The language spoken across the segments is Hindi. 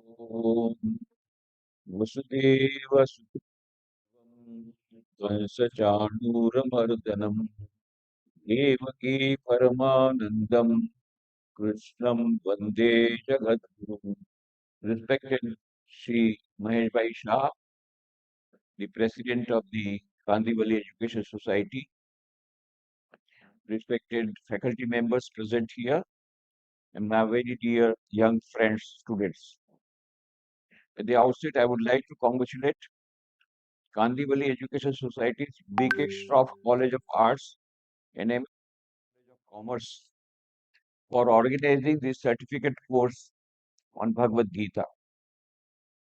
ॐ वसुदेवसुतं कंसचाणूरमर्दनम् देवकी परमानन्दम् कृष्णं वन्दे जगद्गुरुम्. Respected Sri Mahesh Bhai Shah, the President of the Kandivali Education Society, respected faculty members present here, and my very dear young friends, students. At the outset, I would like to congratulate Kandivali Education Society's B.K. Shroff College of Arts and M. College of Commerce for organizing this certificate course on Bhagavad Gita.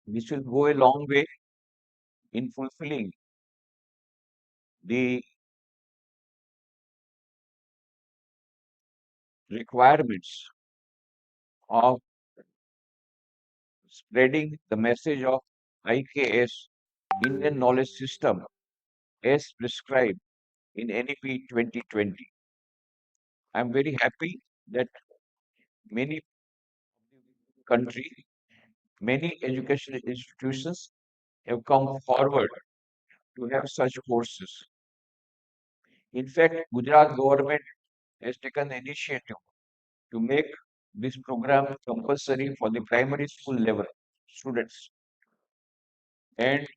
This will go a long way in fulfilling the requirements of spreading the message of IKS, Indian Knowledge System, as prescribed in NEP 2020. I am very happy that many country, many educational institutions have come forward to have such courses. In fact, Gujarat government has taken the initiative to make this program compulsory for the primary school level students. And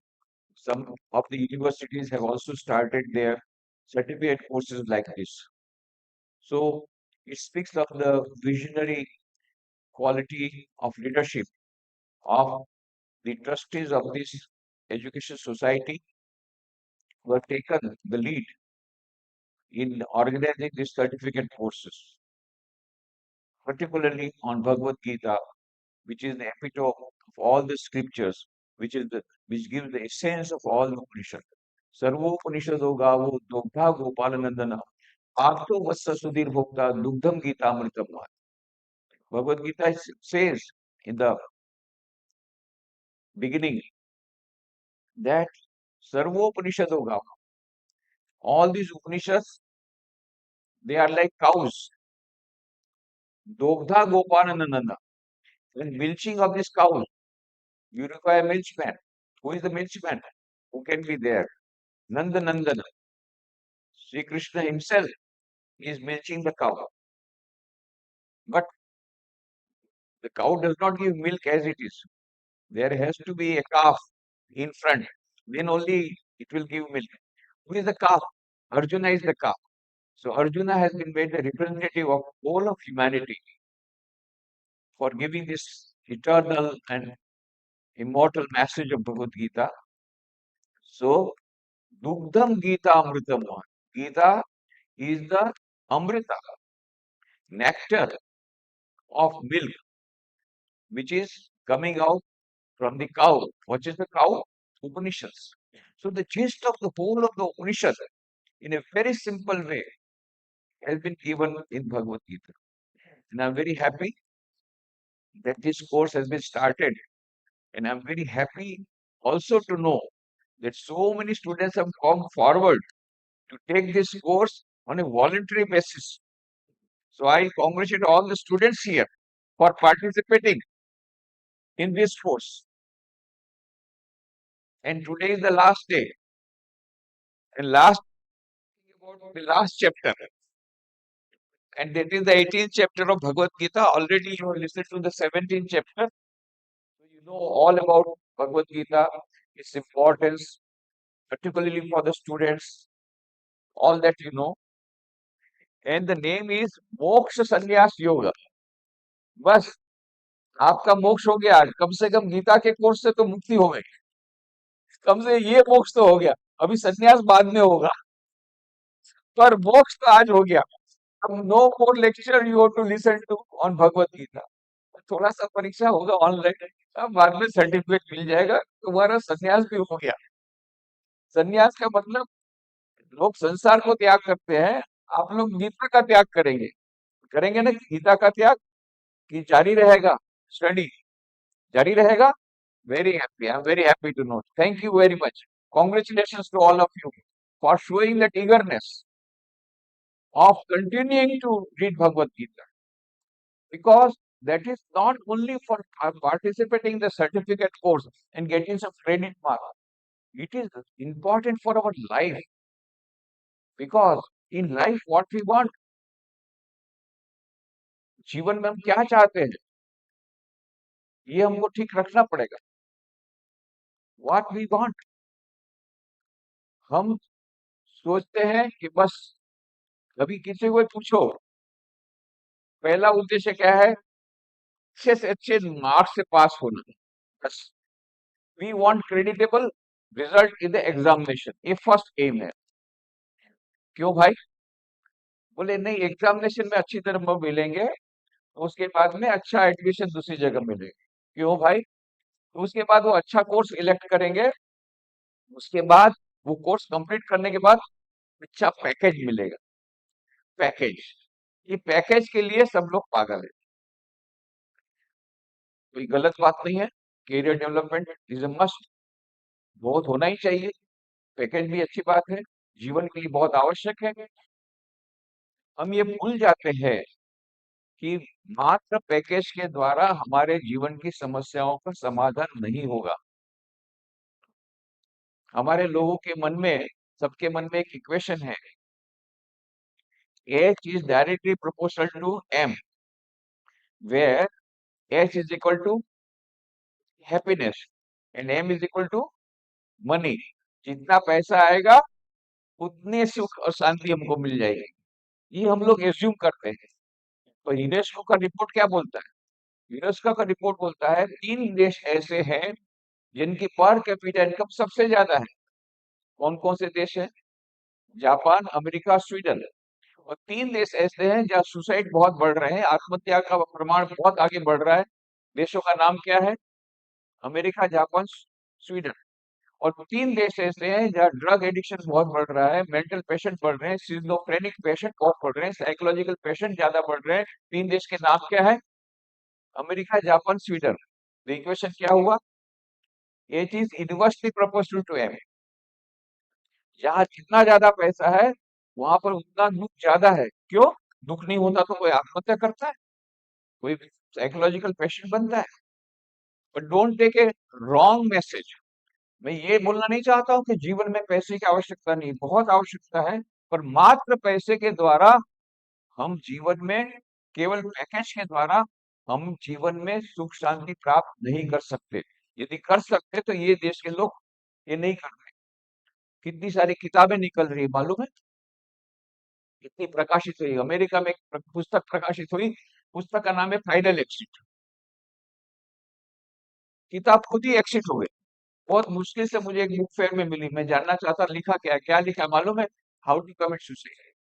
some of the universities have also started their certificate courses like this. So it speaks of the visionary quality of leadership of the trustees of this education society who have taken the lead in organizing these certificate courses, particularly on Bhagavad Gita, which is the epitome of all the scriptures, which gives the essence of all the Upanishads. Sarvopanishado gavo dogdha gopalanandana arto vassa sudhir bhokta dugdham gita amritam. Bhagavad Gita says in the beginning that Sarvopanishado gavo, all these Upanishads, they are like cows. Dogdha gopalanandana. When milching of this cow, you require a milkman. Who is the milkman? Who can be there? Nanda Nandana. Sri Krishna himself is milking the cow. But the cow does not give milk as it is. There has to be a calf in front. Then only it will give milk. Who is the calf? Arjuna is the calf. So Arjuna has been made the representative of all of humanity for giving this eternal and immortal message of Bhagavad Gita. So Dugdham Gita Amritam. Gita is the Amrita, nectar of milk, which is coming out from the cow. What is the cow? Upanishads. So the gist of the whole of the Upanishad in a very simple way has been given in Bhagavad Gita. And I'm very happy that this course has been started. And I'm very happy also to know that so many students have come forward to take this course on a voluntary basis. So I congratulate all the students here for participating in this course. And today is the last day. And last about the last chapter. And that is the 18th chapter of Bhagavad Gita. Already you have listened to the 17th chapter. So you know all about Bhagavad Gita, its importance, particularly for the students, all that you know. And the name is Moksha Sannyas Yoga. बस आपका मोक्ष हो गया आज कम से कम गीता के कोर्स से तो मुक्ति हो गई कम से ये मोक्ष तो हो गया अभी सन्यास बाद में होगा पर मोक्ष तो आज हो गया अब no more lecture you have to listen to on Bhagavad Gita थोड़ा सा परीक्षा होगा ऑनलाइन अब बाद में सर्टिफिकेट मिल जाएगा तुम्हारा सन्यास भी हो गया सन्यास का मतलब लोग संसार को त्याग करते हैं आप लोग गीता का त्याग करेंगे करेंगे ना गीता का त्याग कि जारी रहेगा स्टडी जारी रहेगा very happy I am very happy to know thank you very much congratulations to all of you for showing that eagerness of continuing to read Bhagavad Gita because that is not only for participating in the certificate course and getting some credit mark. It is important for our life, because in life what we want, जीवन में हम क्या चाहते हैं, ये हमको ठीक रखना पड़ेगा. What we want. हम सोचते हैं कि बस, कभी किसी को पूछो, पहला उद्देश्य क्या है, अच्छे से अच्छे मार्क्स से पास होना. बस, we want creditable result in the examination, ये फर्स्ट एम है. क्यों भाई? बोले नहीं, एग्जामिनेशन में अच्छी तरह हम मिलेंगे तो उसके बाद में अच्छा एडमिशन दूसरी जगह मिलेगा. क्यों भाई? तो उसके बाद वो अच्छा कोर्स इलेक्ट करेंगे, उसके बाद वो कोर्स कंप्लीट करने के बाद अच्छा पैकेज मिलेगा. पैकेज, ये पैकेज के लिए सब लोग पागल है. कोई गलत बात नहीं है. Career development is a must, बहुत होना ही चाहिए. पैकेज भी अच्छी बात है, जीवन के लिए बहुत आवश्यक है. हम ये भूल जाते हैं कि मात्र पैकेज के द्वारा हमारे जीवन की समस्याओं का समाधान नहीं होगा. हमारे लोगों के मन में, सबके मन में एक इक्वेशन है, H is directly proportional to M, where H is equal to happiness and M is equal to money. जितना पैसा आएगा उतने सुख और शांति हमको मिल जाएगी, ये हम लोग एज्यूम करते हैं. तो यूनेस्को का रिपोर्ट क्या बोलता है? यूनेस्को का रिपोर्ट बोलता है 3 देश ऐसे हैं जिनकी पर कैपिटा इनकम सबसे ज्यादा है. कौन कौन से देश है? Japan, America, Sweden. और 3 देश ऐसे हैं जहाँ सुसाइड बहुत बढ़ रहे हैं, आत्महत्या का प्रमाण बहुत आगे बढ़ रहा है. देशों का नाम क्या है? America, Japan, Sweden. और 3 देश ऐसे हैं जहाँ ड्रग एडिक्शन बहुत बढ़ रहा है, मेंटल पेशेंट बढ़ रहे हैं, सिजोफ्रेनिक पेशेंट बहुत बढ़ रहे हैं, साइकोलॉजिकल पेशेंट ज्यादा बढ़ रहे हैं. 3 देश के नाम क्या है? America, Japan, Sweden. तो इक्वेशन क्या हुआ? H is inversely proportional to M. जहाँ जितना ज्यादा पैसा है वहां पर उतना दुख ज्यादा है. क्यों? दुख नहीं होता तो कोई आत्महत्या करता है, कोई साइकोलॉजिकल पेशेंट बनता है. But don't take a wrong message. मैं ये बोलना नहीं चाहता हूँ कि जीवन में पैसे की आवश्यकता नहीं, बहुत आवश्यकता है. पर मात्र पैसे के द्वारा हम जीवन में, केवल पैकेज के द्वारा हम जीवन में सुख शांति प्राप्त नहीं कर सकते. यदि कर सकते तो ये देश के लोग ये नहीं कर रहे. कितनी सारी किताबें निकल रही है मालूम है? कितनी प्रकाशित हुई. अमेरिका में एक पुस्तक प्रकाशित हुई, पुस्तक का नाम है फाइनल एक्सिट. किताब खुद ही एक्सिट हो गई. बहुत मुश्किल से मुझे एक बुक फेयर में मिली. मैं जानना चाहता, लिखा क्या, क्या लिखा मालूम है? हाउ टू कमिट सुसाइड,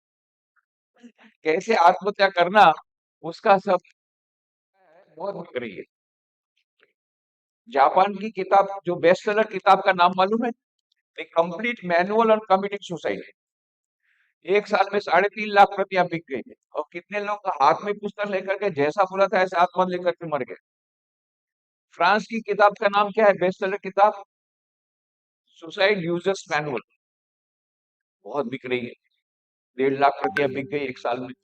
कैसे आत्महत्या करना, उसका सब बहुत बिक रही है. जापान की किताब, जो बेस्ट सेलर किताब का नाम मालूम है? The complete manual on committing suicide. 1 साल में 3.5 लाख प्रतियां बिक गई है. और कितने लोग हाथ में पुस्तक लेकर के जैसा बोला था ऐसे आत्महत्या लेकर के मर गए. फ्रांस की किताब का नाम क्या है, बेस्ट सेलर किताब? Suicide users manual. बहुत बिक रही है. 1.5 लाख प्रतियां बिक गई 1 साल में.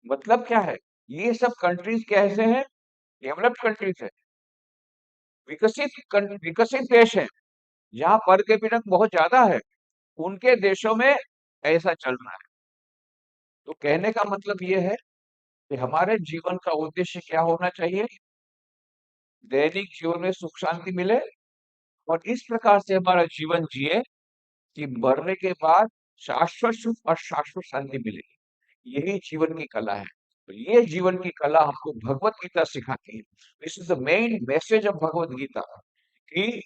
मतलब क्या है? ये सब कंट्रीज कैसे हैं? डेवलप्ड कंट्रीज है, विकसित देश है, जहाँ पर कैपिटा बहुत ज्यादा है. उनके देशों में ऐसा चल रहा है. तो कहने का मतलब ये है कि हमारे जीवन का उद्देश्य क्या होना चाहिए? दैनिक जीवन में सुख शांति मिले और इस प्रकार से हमारा जीवन जिए कि मरने के बाद शाश्वत सुख और शाश्वत शांति मिले. यही जीवन की कला है. तो ये जीवन की कला हमको भगवत गीता सिखाती है. This is the main message of Bhagavad Gita, कि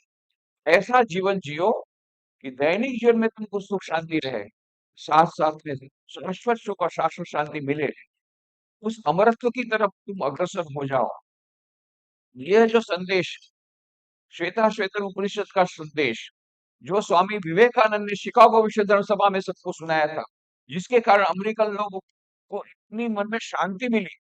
ऐसा जीवन जियो कि दैनिक जीवन में तुमको सुख शांति रहे, साथ साथ में शाश्वत सुख और शाश्वत शांति मिले. उस अमरत्व की तरफ तुम अग्रसर हो जाओ. यह जो संदेश, श्वेता श्वेतर उपनिषद का संदेश, जो स्वामी विवेकानंद ने शिकागो विश्व धर्म सभा में सबको सुनाया था, जिसके कारण अमेरिकन लोगों को इतनी मन में शांति मिली.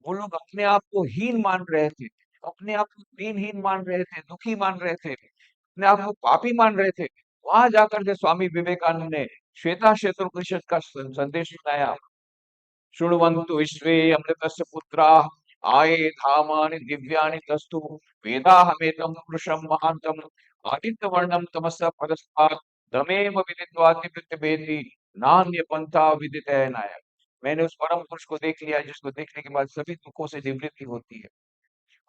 वो लोग अपने आप को हीन मान रहे थे, अपने आप को दीनहीन मान रहे थे, दुखी मान रहे थे, अपने आप को पापी मान रहे थे. वहां जाकर के स्वामी विवेकानंद ने श्वेता श्वेतर उपनिषद का संदेश सुनाया. शृण्वन्तु विश्वे अमृतस्य पुत्राः आये धामानि दिव्यानि तस्तु वेदाहमेतं पुरुषं महान्तम आदित्यवर्णं तमसः परस्तात् तमेव विदित्वा दिव्यते नान्य पंथा विदितयनाय। मैंने उस परम पुरुष को देख लिया जिसको देखने के बाद सभी दुखों से निवृत्ति होती है।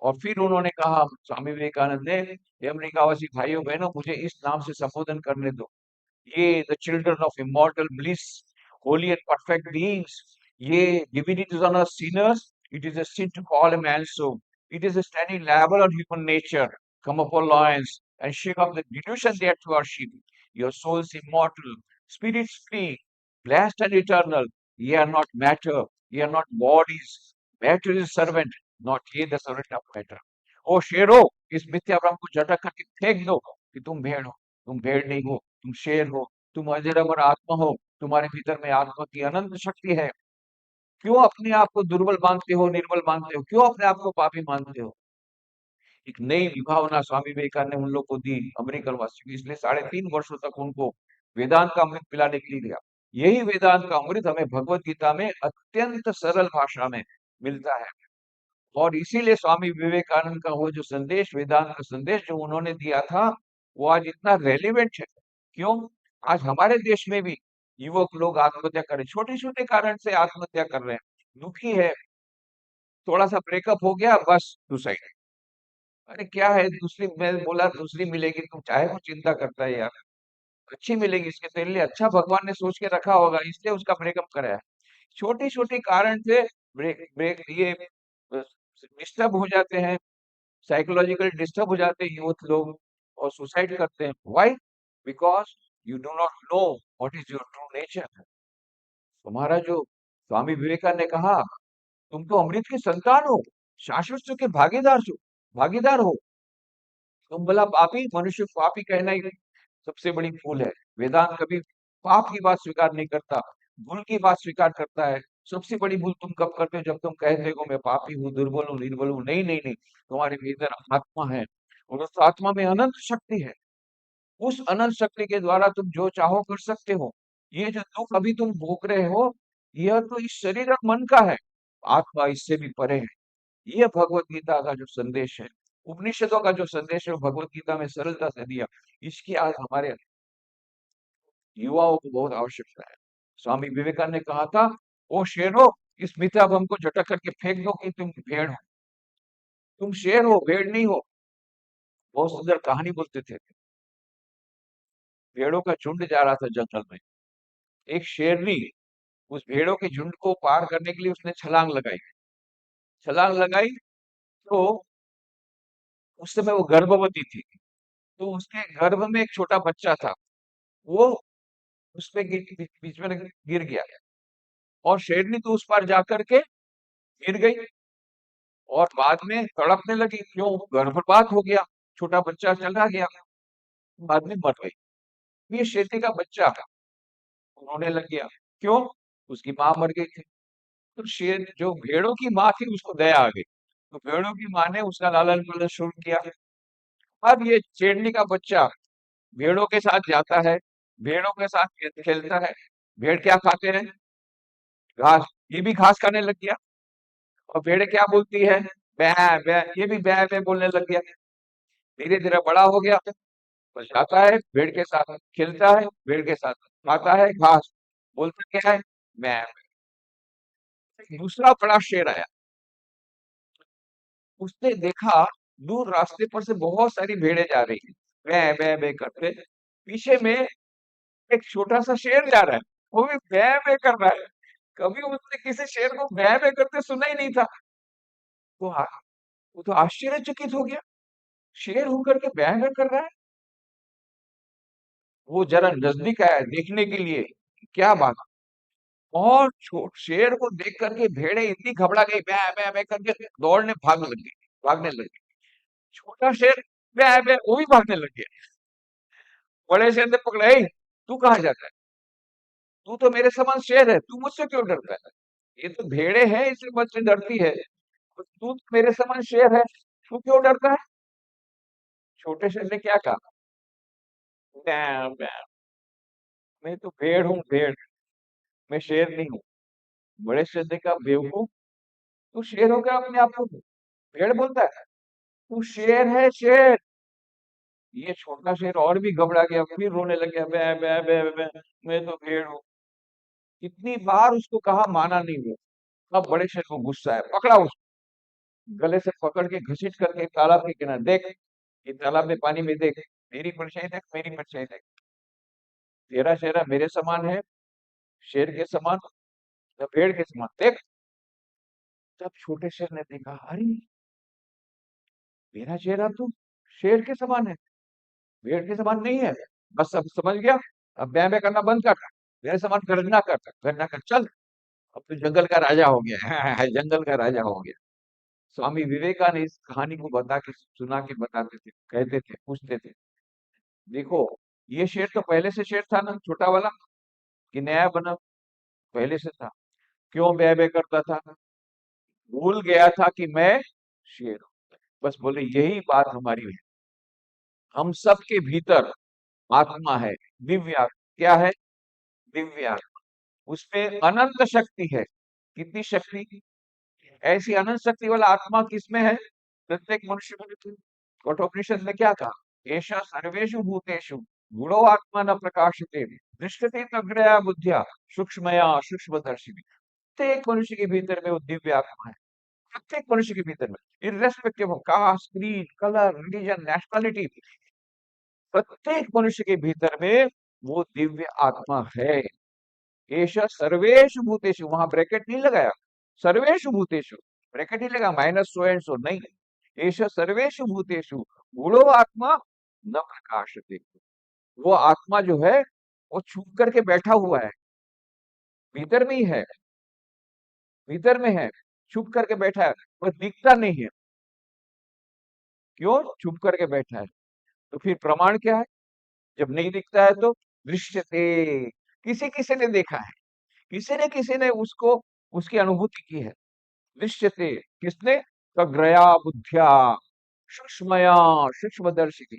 और फिर उन्होंने कहा स्वामी विवेकानंद ने, "हे अमेरिकावासी भाइयों बहनों, मुझे इस नाम से संबोधन करने दो। ये the children of immortal bliss, Holi and perfect beings, ये divinities on us sinners, it is a sin to call a man so. It is a standing labor on human nature. Come up, O lions, and shake off the delusion that you are sheep. Your souls immortal, spirits free, blessed and eternal. Ye are not matter, ye are not bodies. Matter is servant, not ye the servant of matter. ओ शेरो, इस मिथ्या भ्रम को झटक करके फेंक दो कि तुम भेड़ हो। तुम भेड़ नहीं हो, तुम शेर हो, तुम अजर अमर आत्मा हो, तुम्हारे भीतर में आत्मा की अनंत शक्ति है। क्यों अपने आप को दुर्बल मानते हो, निर्बल मानते हो? क्यों अपने आप को पापी मानते हो? एक नई विभावना स्वामी विवेकानंद ने उन लोग को दी, अमेरिकन वासियों को। इसलिए 3.5 वर्षों तक उनको वेदांत का अमृत पिलाने के लिए दिया। यही वेदांत का अमृत हमें भगवत गीता में अत्यंत सरल भाषा में मिलता है। और इसीलिए स्वामी विवेकानंद का वो जो संदेश, वेदांत का संदेश जो उन्होंने दिया था, वो आज इतना रेलिवेंट है। क्यों? आज हमारे देश में भी युवक लोग आत्महत्या कर रहे हैं, छोटे-छोटे कारण से आत्महत्या कर रहे हैं। दुखी है, थोड़ा-सा ब्रेकअप हो गया, बस सुसाइड। अरे क्या है, दूसरी मैं बोला दूसरी मिलेगी, तू चाहे को चिंता करता है यार। अच्छी मिलेगी, इसके तेरे लिए अच्छा भगवान ने सोच के रखा होगा, इसलिए उसका ब्रेकअप कराया। छोटी-छोटी कारण से ब्रेक ब्रेक ये डिस्टर्ब हो जाते हैं, साइकोलॉजिकल डिस्टर्ब हो जाते हैं यूथ लोग और सुसाइड करते हैं। Why? Because you do not know what is your true nature. तुम्हारा जो स्वामी विवेकानंद ने कहा, तुम तो अमृत की संतान हो, शाश्वत सुख के भागीदार हो। तुम भला पापी, मनुष्य को पापी कहना ही सबसे बड़ी भूल है। वेदांत कभी पाप की बात स्वीकार नहीं करता, भूल की बात स्वीकार करता है। सबसे बड़ी भूल तुम कब करते हो? जब तुम कहते हो मैं पापी हूँ, दुर्बल हूँ, निर्बल हूँ। नहीं नहीं नहीं, तुम्हारे भीतर आत्मा है और उस आत्मा में अनंत शक्ति है। उस अनंत शक्ति के द्वारा तुम जो चाहो कर सकते हो। ये जो दुख अभी तुम भोग रहे हो, यह तो इस शरीर और मन का है, आत्मा इससे भी परे है। ये भगवत गीता का जो संदेश है, उपनिषदों का जो संदेश है, वो भगवत गीता में सरलता से दिया। इसकी आज हमारे युवाओं को बहुत आवश्यकता है। स्वामी विवेकानंद ने कहा था, ओ शेरो, इस मिथ्या भ्रम को झटक करके फेंक दो कि तुम भेड़ हो। तुम शेर हो, भेड़ नहीं हो। बहुत सुंदर कहानी बोलते थे। भेड़ों का झुंड जा रहा था जंगल में। एक शेरनी उस भेड़ों के झुंड को पार करने के लिए उसने छलांग लगाई। छलांग लगाई तो उस समय वो गर्भवती थी, तो उसके गर्भ में एक छोटा बच्चा था। वो उसपे बीच में गिर गया और शेरनी तो उस पार जाकर के गिर गई और बाद में तड़पने लगी। क्यों? गर्भपात हो गया, छोटा बच्चा चला गया, बाद में मर गई। ये शेरनी का बच्चा रोने लग गया। क्यों? उसकी माँ मर गई थी। तो शेर जो भेड़ों की माँ थी उसको दया आ गई, तो भेड़ों की माँ ने उसका लालन पालन शुरू किया। अब ये शेरनी का बच्चा भेड़ों के साथ जाता है, भेड़ों के साथ खेलता है। भेड़ क्या खाते हैं? घास। ये भी घास खाने लग गया और भेड़ क्या बोलती है? बै बै। ये भी बै बै बोलने लग गया। धीरे धीरे बड़ा हो गया, तो जाता है भेड़ के साथ, खेलता है भेड़ के साथ, खाता है घास, बोलता क्या है? मैं। दूसरा बड़ा शेर आया, उसने देखा दूर रास्ते पर से बहुत सारी भेड़ें जा रही हैं, बै बै करते। पीछे में एक छोटा सा शेर जा रहा है, वो भी बै कर रहा है। कभी उसने किसी शेर को बै करते सुना ही नहीं था। वो आ, वो तो आश्चर्यचकित हो गया, शेर होकर के बै कर रहा है। वो जरा नजदीक आया देखने के लिए, क्या बात। और शेर को देख करके भेड़ें इतनी घबरा गई, बै करके दौड़ने भागने लगी। छोटा शेर बै वो भी भागने लग गया। बड़े शेर ने पकड़ा, "ए, तू कहाँ जाता है? तू तो मेरे समान शेर है, तू मुझसे क्यों डरता है? ये तो भेड़े हैं इसलिए मुझसे डरती है, और तू तो मेरे समान शेर है, तू क्यों डरता है?" छोटे शेर ने क्या कहा? "मैं मैं मैं तो भेड़ हूँ, भेड़। मैं शेर नहीं हूँ।" बड़े शेर ने कहा, बेवकूफ, तू शेर हो गया अपने आप को? भेड़ बोलता है तू शेर है शेर। ये छोटा शेर और भी घबरा गया, फिर रोने लग गया, बे बे बे बे, मैं तो भेड़ हूँ। कितनी बार उसको कहा, माना नहीं वो। अब बड़े शेर को गुस्सा है, पकड़ा उसको, गले से पकड़ के घसीट करके तालाब के किनारे, देख ये तालाब में पानी में देख, मेरी परछाई देख, मेरी परछाई देख, तेरा चेहरा मेरे समान है, शेर के समान या भेड़ के समान, देख। तब छोटे शेर ने देखा, अरे मेरा चेहरा तो शेर के समान है, भेड़ के समान नहीं है। बस अब समझ गया, अब मैं करना बंद कर, मेरे समान गर्जना कर, गर्जना कर, चल अब तो जंगल का राजा हो गया। जंगल का राजा हो गया। स्वामी विवेकानंद इस कहानी को बता के सुना के बताते थे, कहते थे, पूछते थे, देखो ये शेर तो पहले से शेर था ना, छोटा वाला, कि नया बना? पहले से था। क्यों बे बे करता था? भूल गया था कि मैं शेर हूं। बस बोले यही बात हमारी है, हम सबके भीतर आत्मा है, दिव्य आत्मा। क्या है? दिव्य आत्मा। उसमें अनंत शक्ति है। कितनी शक्ति? ऐसी अनंत शक्ति वाला आत्मा किसमें है? प्रत्येक मनुष्य में है। कठोपनिषद में क्या कहा? एषा सर्वेषु भूतेषु गुणो आत्मा न प्रकाशते दृष्टते तग्रया बुद्धिया सूक्ष्मया सूक्ष्मदर्शिनी। प्रत्येक मनुष्य के भीतर में वो दिव्य आत्मा है। प्रत्येक मनुष्य के भीतर में, irrespective of caste, creed, colour, religion, nationality, प्रत्येक मनुष्य के भीतर में वो दिव्य आत्मा है। एष सर्वेषु भूतेषु, वहां ब्रैकेट नहीं लगाया, सर्वेषु भूतेषु, ब्रैकेट नहीं लगा माइनस सो एंड सो, नहीं। एष सर्वेषु भूतेषु गुणो आत्मा न प्रकाशते। वो आत्मा जो है वो छुप करके बैठा हुआ है, भीतर में ही है, भीतर में है, छुप करके बैठा है, पर दिखता नहीं है। क्यों छुप करके बैठा है? तो फिर प्रमाण क्या है? जब नहीं दिखता है तो दृश्यते, किसी किसी ने देखा है, किसी ने उसको, उसकी अनुभूति की है। दृश्यते किसने? तग्रया बुद्धिया सूक्ष्मया सूक्ष्मदर्शिनी।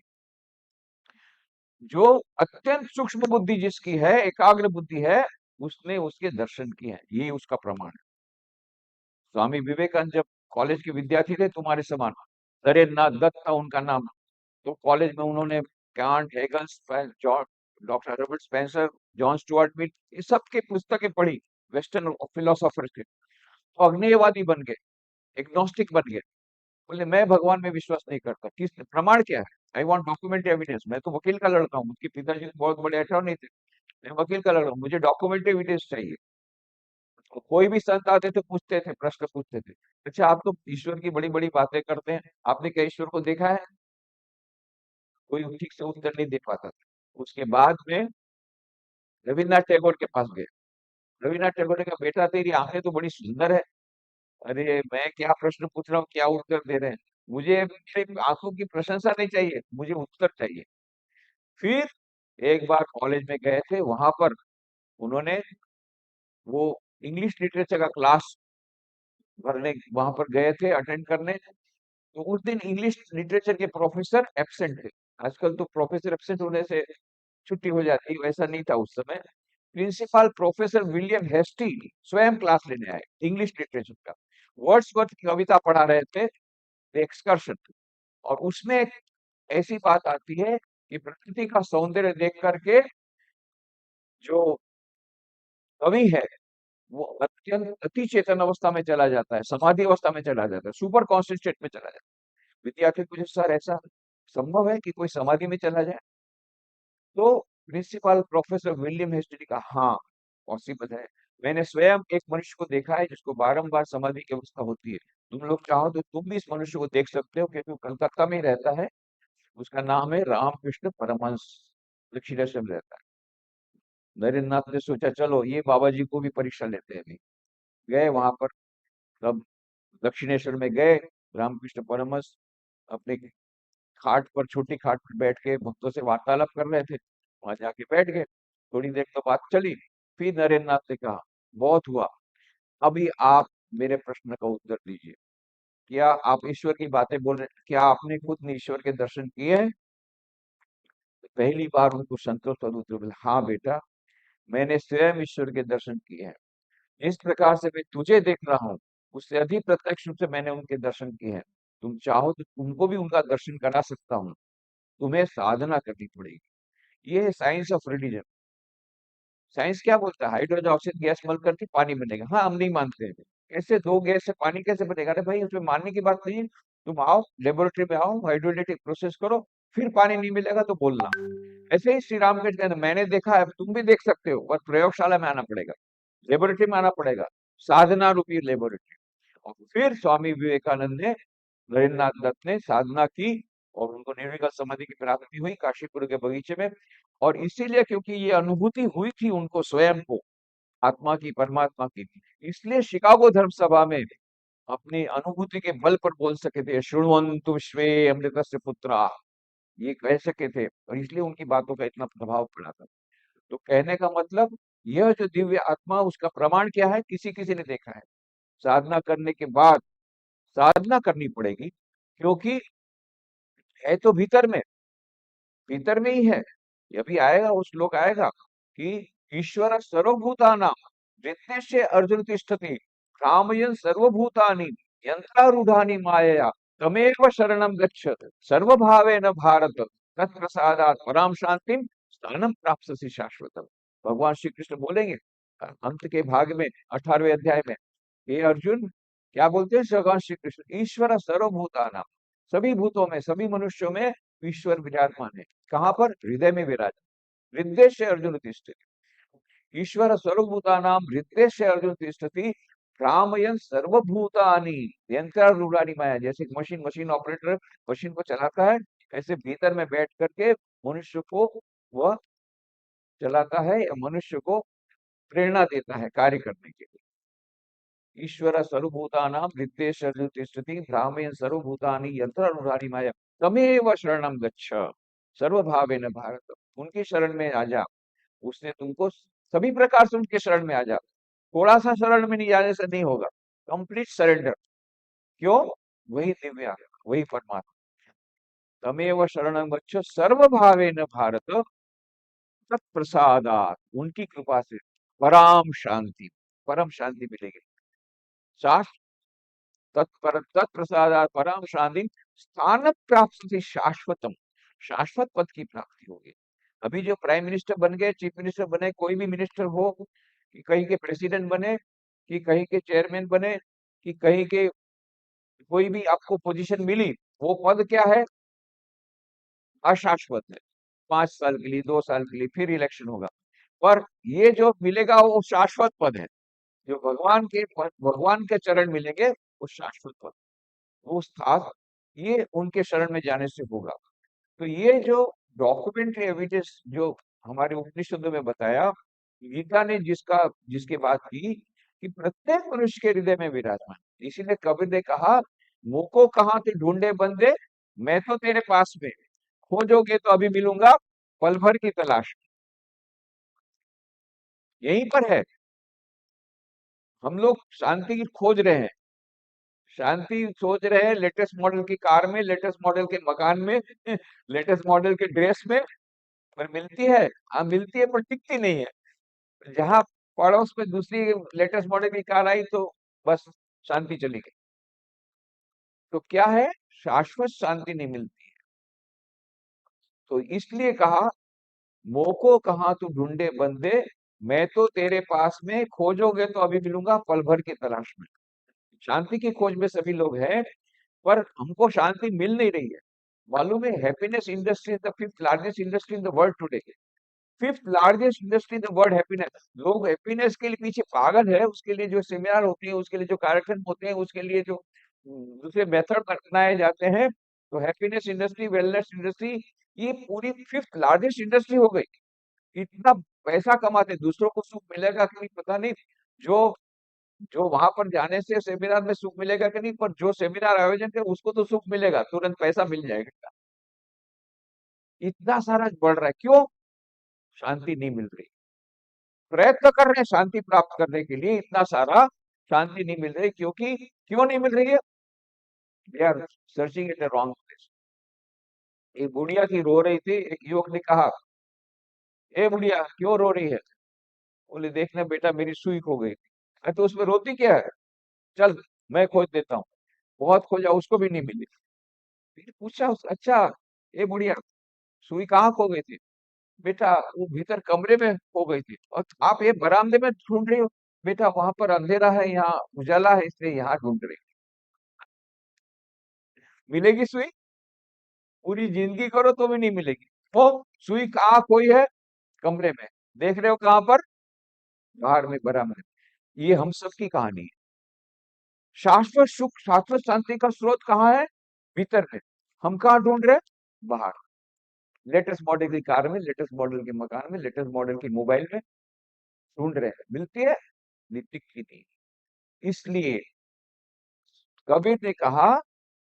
जो अत्यंत सूक्ष्म बुद्धि जिसकी है, एकाग्र बुद्धि है, उसने उसके दर्शन किए हैं, ये उसका प्रमाण है। स्वामी विवेकानंद जब कॉलेज के विद्यार्थी थे तुम्हारे समान, नरेंद्र नाथ दत्त था उनका नाम, तो कॉलेज में उन्होंने can't, Hegel, John, doctor Robert Spencer, John Stuart Mill, ये सबकी पुस्तकें पढ़ी, वेस्टर्न फिलोसोफर के, तो अग्नेयवादी बन गए, एग्नोस्टिक बन गए। बोले मैं भगवान में विश्वास नहीं करता। किस प्रमाण क्या है? I want document evidence. मैं तो वकील का लड़का हूँ, उसके पिताजी तो बहुत बड़े अटॉर्नी थे, मैं वकील का लड़का हूँ, मुझे डॉक्यूमेंट एविडेंस चाहिए। तो कोई भी संत आते थे, पूछते थे, प्रश्न पूछते थे, अच्छा आप तो ईश्वर की बड़ी बड़ी बातें करते हैं, आपने क्या ईश्वर को देखा है? कोई ठीक से उत्तर नहीं दे पाता था। उसके बाद में रविन्द्रनाथ टैगोर के पास गए। रविन्द्रनाथ टैगोर ने कहा बेटा तेरी आंखें तो बड़ी सुंदर है। अरे मैं क्या प्रश्न पूछ रहा हूँ, क्या उत्तर दे रहे हैं? मुझे सिर्फ आंखों की प्रशंसा नहीं चाहिए, मुझे उत्तर चाहिए। फिर एक बार कॉलेज में गए थे, वहां पर उन्होंने वो इंग्लिश लिटरेचर का क्लास भरने वहां पर गए थे, अटेंड करने। तो उस दिन इंग्लिश लिटरेचर के प्रोफेसर एब्सेंट थे। आजकल तो प्रोफेसर एब्सेंट होने से छुट्टी हो जाती, वैसा नहीं था उस समय। प्रिंसिपल प्रोफेसर विलियम हेस्टी स्वयं क्लास लेने आए इंग्लिश लिटरेचर का। वर्ड्सवर्थ की कविता पढ़ा रहे थे, एक्सकर्शन। और उसमें एक ऐसी बात आती है कि प्रकृति का सौंदर्य देख करके जो कवि है वो अत्यंत अति चेतन अवस्था में चला जाता है, समाधि अवस्था में चला जाता है, सुपर कॉन्शियस स्टेट में चला जाता है। विद्यार्थी पूछे सर ऐसा संभव है कि कोई समाधि में चला जाए? तो प्रिंसिपल प्रोफेसर विलियम हेस्टी ने कहा हाँ पॉसिबल है। मैंने स्वयं एक मनुष्य को देखा है जिसको बारंबार समाधि की अवस्था होती है। तुम लोग चाहो तो तुम भी इस मनुष्य को देख सकते हो, क्योंकि वो कलकत्ता में ही रहता है। उसका नाम है रामकृष्ण परमहंस, दक्षिणेश्वर में रहता है। नरेंद्र नाथ ने सोचा चलो ये बाबा जी को भी परीक्षा लेते हैं। अभी गए वहां पर, तब दक्षिणेश्वर में गए। रामकृष्ण परमहंस अपने खाट पर, छोटी खाट पर बैठ के भक्तों से वार्तालाप कर रहे थे। वहां जाके बैठ गए, थोड़ी देर तो बात चली। फिर नरेंद्र नाथ ने कहा बहुत हुआ, अभी आप मेरे प्रश्न का उत्तर दीजिए। क्या आप ईश्वर की बातें बोल रहे हैं, क्या आपने खुद ने ईश्वर के दर्शन किए हैं? तो पहली बार उनको संतोष और उत्तर मिला, हाँ बेटा मैंने स्वयं ईश्वर के दर्शन किए हैं। जिस प्रकार से मैं तुझे देख रहा हूँ उससे अधिक प्रत्यक्ष रूप से मैंने उनके दर्शन किए हैं। तुम चाहो तो तुमको भी उनका दर्शन करा सकता हूँ। तुम्हें साधना करनी पड़ेगी। ये है साइंस ऑफ रिलीजन। साइंस क्या बोलता है? हाइड्रोजन ऑक्सीजन गैस मल करके पानी बनेगा। हाँ, हम नहीं मानते हैं। कैसे दो गैस से पानी कैसे बनेगा? अरे भाई, उसमें मानने की बात नहीं है। तुम आओ, लेबोरेटरी में आओ, हाइड्रोलिटिक प्रोसेस करो, फिर पानी नहीं मिलेगा तो बोलना। ऐसे ही श्री राम के कहते हैं, मैंने देखा है, तुम भी देख सकते हो, पर प्रयोगशाला में आना पड़ेगा, लेबोरेटरी में आना पड़ेगा, साधना रूपी लेबोरेटरी। और फिर स्वामी विवेकानंद ने, नरेंद्रनाथ दत्त ने साधना की और उनको निर्विकल्प समाधि की प्राप्ति हुई काशीपुर के बगीचे में। और इसीलिए, क्योंकि ये अनुभूति हुई थी उनको स्वयं को, आत्मा की, परमात्मा की, इसलिए शिकागो धर्म सभा में अपनी अनुभूति के बल पर बोल सके थे, शृण्वन्तु विश्वे अमृतस्य पुत्रा, ये कह सके थे, और इसलिए उनकी बातों का इतना प्रभाव पड़ा था। तो कहने का मतलब, यह जो दिव्य आत्मा, उसका प्रमाण क्या है? किसी किसी ने देखा है। साधना करने के बाद, साधना करनी पड़ेगी, क्योंकि है तो भीतर में ही है। ये भी आएगा, वो श्लोक आएगा कि ईश्वर सर्वभूतानां हृदयस्य अर्जुन तिष्ठति भ्रामयन् सर्वभूतानि यन्त्रारूढ़ानि मायया तमेव शरणं गच्छ सर्वभावेन भारत तत्प्रसादात् पराम शांतिम स्थानम प्राप्स्यसि शाश्वतम। भगवान श्री कृष्ण बोलेंगे अंत के भाग में, 18वें अध्याय में, हे अर्जुन, क्या बोलते हैं भगवान श्री कृष्ण? ईश्वर सर्वभूतानां, सभी भूतों में, सभी मनुष्यों में ईश्वर विराजमान है। कहाँ पर? हृदय में विराजमान। हृदय से अर्जुन तिष्ठति, ईश्वर सर्वभूतानां हृदय से अर्जुन तिष्ठति भ्रामयन् सर्वभूतानि यंत्रारूढ़ानि माया। जैसे मशीन मशीन ऑपरेटर मशीन को चलाता है, ऐसे भीतर में बैठ करके मनुष्य को वह चलाता है, या मनुष्य को प्रेरणा देता है कार्य करने के लिए। ईश्वर सर्वभूतानां हृदय से अर्जुन तिष्ठति भ्रामयन् सर्वभूतानि यंत्रारूढ़ानि माया तमेव शरणं गच्छ सर्वभावेन भारत। उनकी शरण में आ जा, उसने तुमको सभी प्रकार से, उनके शरण में आ जा। थोड़ा सा शरण में नहीं जाने से नहीं होगा, कंप्लीट सरेंडर। क्यों? वही दिव्य आत्मा, वही परमात्मा। तमेव शरणं गच्छ सर्वभावेन भारत तत्प्रसादात्, उनकी कृपा से पराम शांति, परम शांति मिलेगी। शाश्वत, तत्पर तत्प्रसादात् पराम शांति स्थान प्राप्त शाश्वतम, शाश्वत पद की प्राप्ति होगी। अभी जो प्राइम मिनिस्टर बन गए, चीफ मिनिस्टर बने, कोई भी मिनिस्टर हो, कि कहीं के प्रेसिडेंट बने, कि कहीं के चेयरमैन बने, कि कहीं के कोई भी आपको पोजीशन मिली, वो पद क्या है? अशाश्वत है। 5 साल के लिए, 2 साल के लिए, फिर इलेक्शन होगा। पर ये जो मिलेगा वो शाश्वत पद है। जो भगवान के चरण मिलेंगे, वो शाश्वत पद, वो स्थान, ये उनके शरण में जाने से होगा। तो ये जो डॉक्यूमेंट्री एविडेंस जो हमारे उपनिषदों में बताया, गीता ने जिसके बात की कि प्रत्येक मनुष्य के हृदय में विराजमान। इसीलिए कबीर ने कहा, मुझको कहाँ से ढूंढे बंदे, मैं तो तेरे पास में, खोजोगे तो अभी मिलूंगा, पल भर की तलाश। यहीं पर है। हम लोग शांति की खोज रहे हैं, शांति सोच रहे हैं लेटेस्ट मॉडल की कार में, लेटेस्ट मॉडल के मकान में, लेटेस्ट मॉडल के ड्रेस में। पर मिलती है? हाँ मिलती है, पर टिकती नहीं है। जहां पड़ोस में दूसरी लेटेस्ट मॉडल की कार आई, तो बस शांति चली गई। तो क्या है? शाश्वत शांति नहीं मिलती। तो इसलिए कहा, मोको कहाँ तू ढूंढे बंदे, मैं तो तेरे पास में, खोजोगे तो अभी मिलूंगा, पल भर की तलाश में। शांति की खोज में सभी लोग हैं, पर हमको शांति मिल नहीं रही है। मालूम है, happiness industry is the fifth largest industry in the world today. Fifth largest industry in the world, happiness. लोग हैप्पीनेस के लिए पीछे पागल है, उसके लिए जो सेमिनार होते हैं, उसके लिए जो कार्यक्रम होते हैं, उसके लिए जो दूसरे मेथड अपनाए जाते हैं। तो हैप्पीनेस इंडस्ट्री, वेलनेस इंडस्ट्री, ये पूरी फिफ्थ लार्जेस्ट इंडस्ट्री हो गई। इतना पैसा कमाते, दूसरों को सुख मिलेगा कि नहीं पता नहीं। जो जो वहां पर जाने से सेमिनार में सुख मिलेगा कि नहीं, पर जो सेमिनार आयोजन है उसको तो सुख मिलेगा, तुरंत पैसा मिल जाएगा। इतना सारा बढ़ रहा है, क्यों? शांति नहीं मिल रही। प्रयत्न कर रहे हैं शांति प्राप्त करने के लिए, इतना सारा, शांति नहीं मिल रही। क्योंकि क्यों नहीं मिल रही है? They are searching at the wrong place. एक बुढ़िया थी, रो रही थी, एक युवक ने कहा, ए बुढ़िया क्यों रो रही है? बोले, देखना बेटा, मेरी सुई खो गई। तो उसमें रोती क्या है? चल मैं खोज देता हूँ। बहुत खोजा, उसको भी नहीं मिली। फिर पूछा अच्छा, ये बुढ़िया, सुई कहाँ खो गई थी? बेटा वो भीतर कमरे में खो गई थी। और आप ये बरामदे में ढूंढ रही हो? बेटा वहां पर अंधेरा है, यहाँ उजाला है, इसलिए यहाँ ढूंढ रही हूँ। मिलेगी सुई? पूरी जिंदगी करो तो भी नहीं मिलेगी। वो सुई कहाँ खोई है? कमरे में। देख रहे हो कहाँ पर? बाहर में, बरामदे में। ये हम सब की कहानी है। शाश्वत सुख, शाश्वत शांति का स्रोत कहाँ है? भीतर में। हम कहाँ ढूंढ रहे हैं? बाहर। लेटेस्ट मॉडल की कार में, लेटेस्ट मॉडल के मकान में, लेटेस्ट मॉडल की मोबाइल में ढूंढ रहे हैं। मिलती है? दिखती नहीं। इसलिए कबीर ने कहा,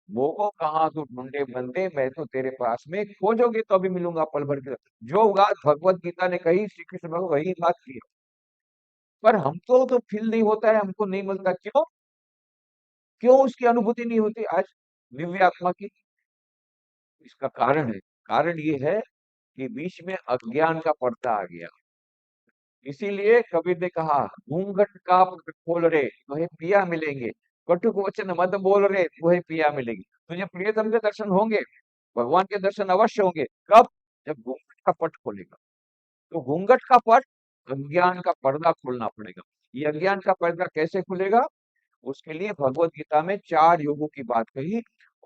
मोहो कहाँ तू ढूंढे बंदे, मैं तो तेरे पास में, खोजोगे तो अभी मिलूंगा पल भर के। जो बात भगवत गीता ने कही, श्री कृष्ण भगवान वही बात की। पर हमको तो फील नहीं होता है, हमको नहीं मिलता। क्यों? क्यों उसकी अनुभूति नहीं होती आज दिव्य आत्मा की? इसका कारण है। कारण ये है कि बीच में अज्ञान का पर्दा आ गया। इसीलिए कबीर ने कहा, घूंघट का पट खोल रे, तुम्हें पिया मिलेंगे। कटुक वचन मत बोल रे, तुम्हें पिया मिलेगी। तुझे प्रियतम के दर्शन होंगे, भगवान के दर्शन अवश्य होंगे। कब? जब घूंघट का पट खोलेगा। तो घूंघट का पट, अज्ञान का पर्दा खोलना पड़ेगा। ये अज्ञान का पर्दा कैसे खुलेगा? उसके लिए भगवत गीता में 4 योगों की बात कही।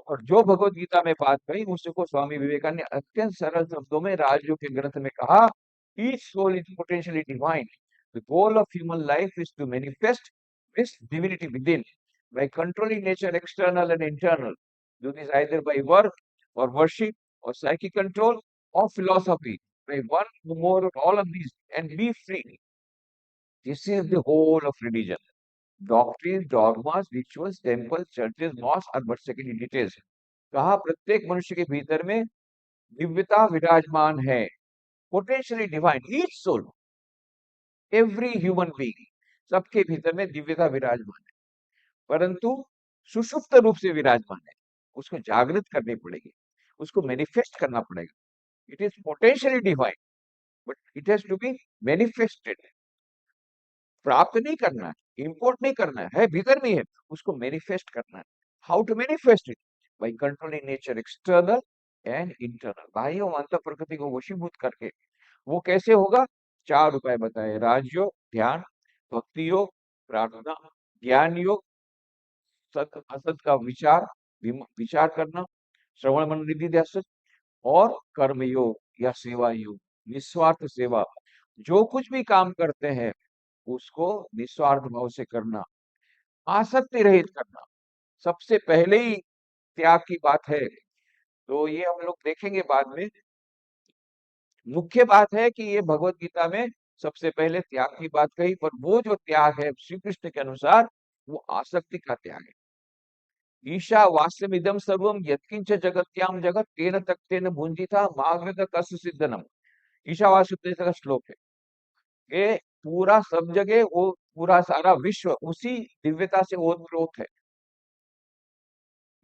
और जो भगवत गीता में बात कही, उसको स्वामी विवेकानंद ने अत्यंत सरल शब्दों में राजयोग के ग्रंथ में कहा, each soul is potentially divine, the goal of human life is to manifest this divinity within by controlling nature external and internal. Do this either by work or worship or psychic control or philosophy. By one or more or all of these and be free. This is the whole of religion. Doctrines, dogmas, rituals, temples, churches, mosques are but secondary details. कहा प्रत्येक मनुष्य के भीतर में दिव्यता विराजमान है। Potentially divine, each soul, every human being, सबके भीतर में दिव्यता विराजमान है। परंतु सुषुप्त रूप से विराजमान है। उसको जागृत करनी पड़ेगी, उसको मैनिफेस्ट करना पड़ेगा। It is potentially divine, but it has to be manifested. प्राप्त नहीं करना है, इंपोर्ट नहीं करना है भीतर में है, उसको मैनिफेस्ट करना है। How to manifest it? By controlling nature external and internal, बाह्य और अंतर प्रकृति को वशीभूत करके। वो कैसे होगा? 4 उपाय बताए, राजयोग ध्यान, भक्ति योग प्रार्थना, ज्ञान योग सत असत का विचार, विचार करना, श्रवण मन निधि ध्यान, और कर्म योग या सेवा योग, निस्वार्थ सेवा। जो कुछ भी काम करते हैं उसको निस्वार्थ भाव से करना, आसक्ति रहित करना। सबसे पहले ही त्याग की बात है। तो ये हम लोग देखेंगे बाद में। मुख्य बात है कि ये भगवत गीता में सबसे पहले त्याग की बात कही, पर वो जो त्याग है श्री कृष्ण के अनुसार, वो आसक्ति का त्याग है। ईशा वास्यमिदम सर्वम यत्किंच जगत्याम जगत तेन तक्तेन भुंजिता माग्रत कस्य सिद्धनम। ईशावास्य का श्लोक है कि पूरा सब जगह, वो पूरा सारा विश्व उसी दिव्यता से ओतप्रोत है।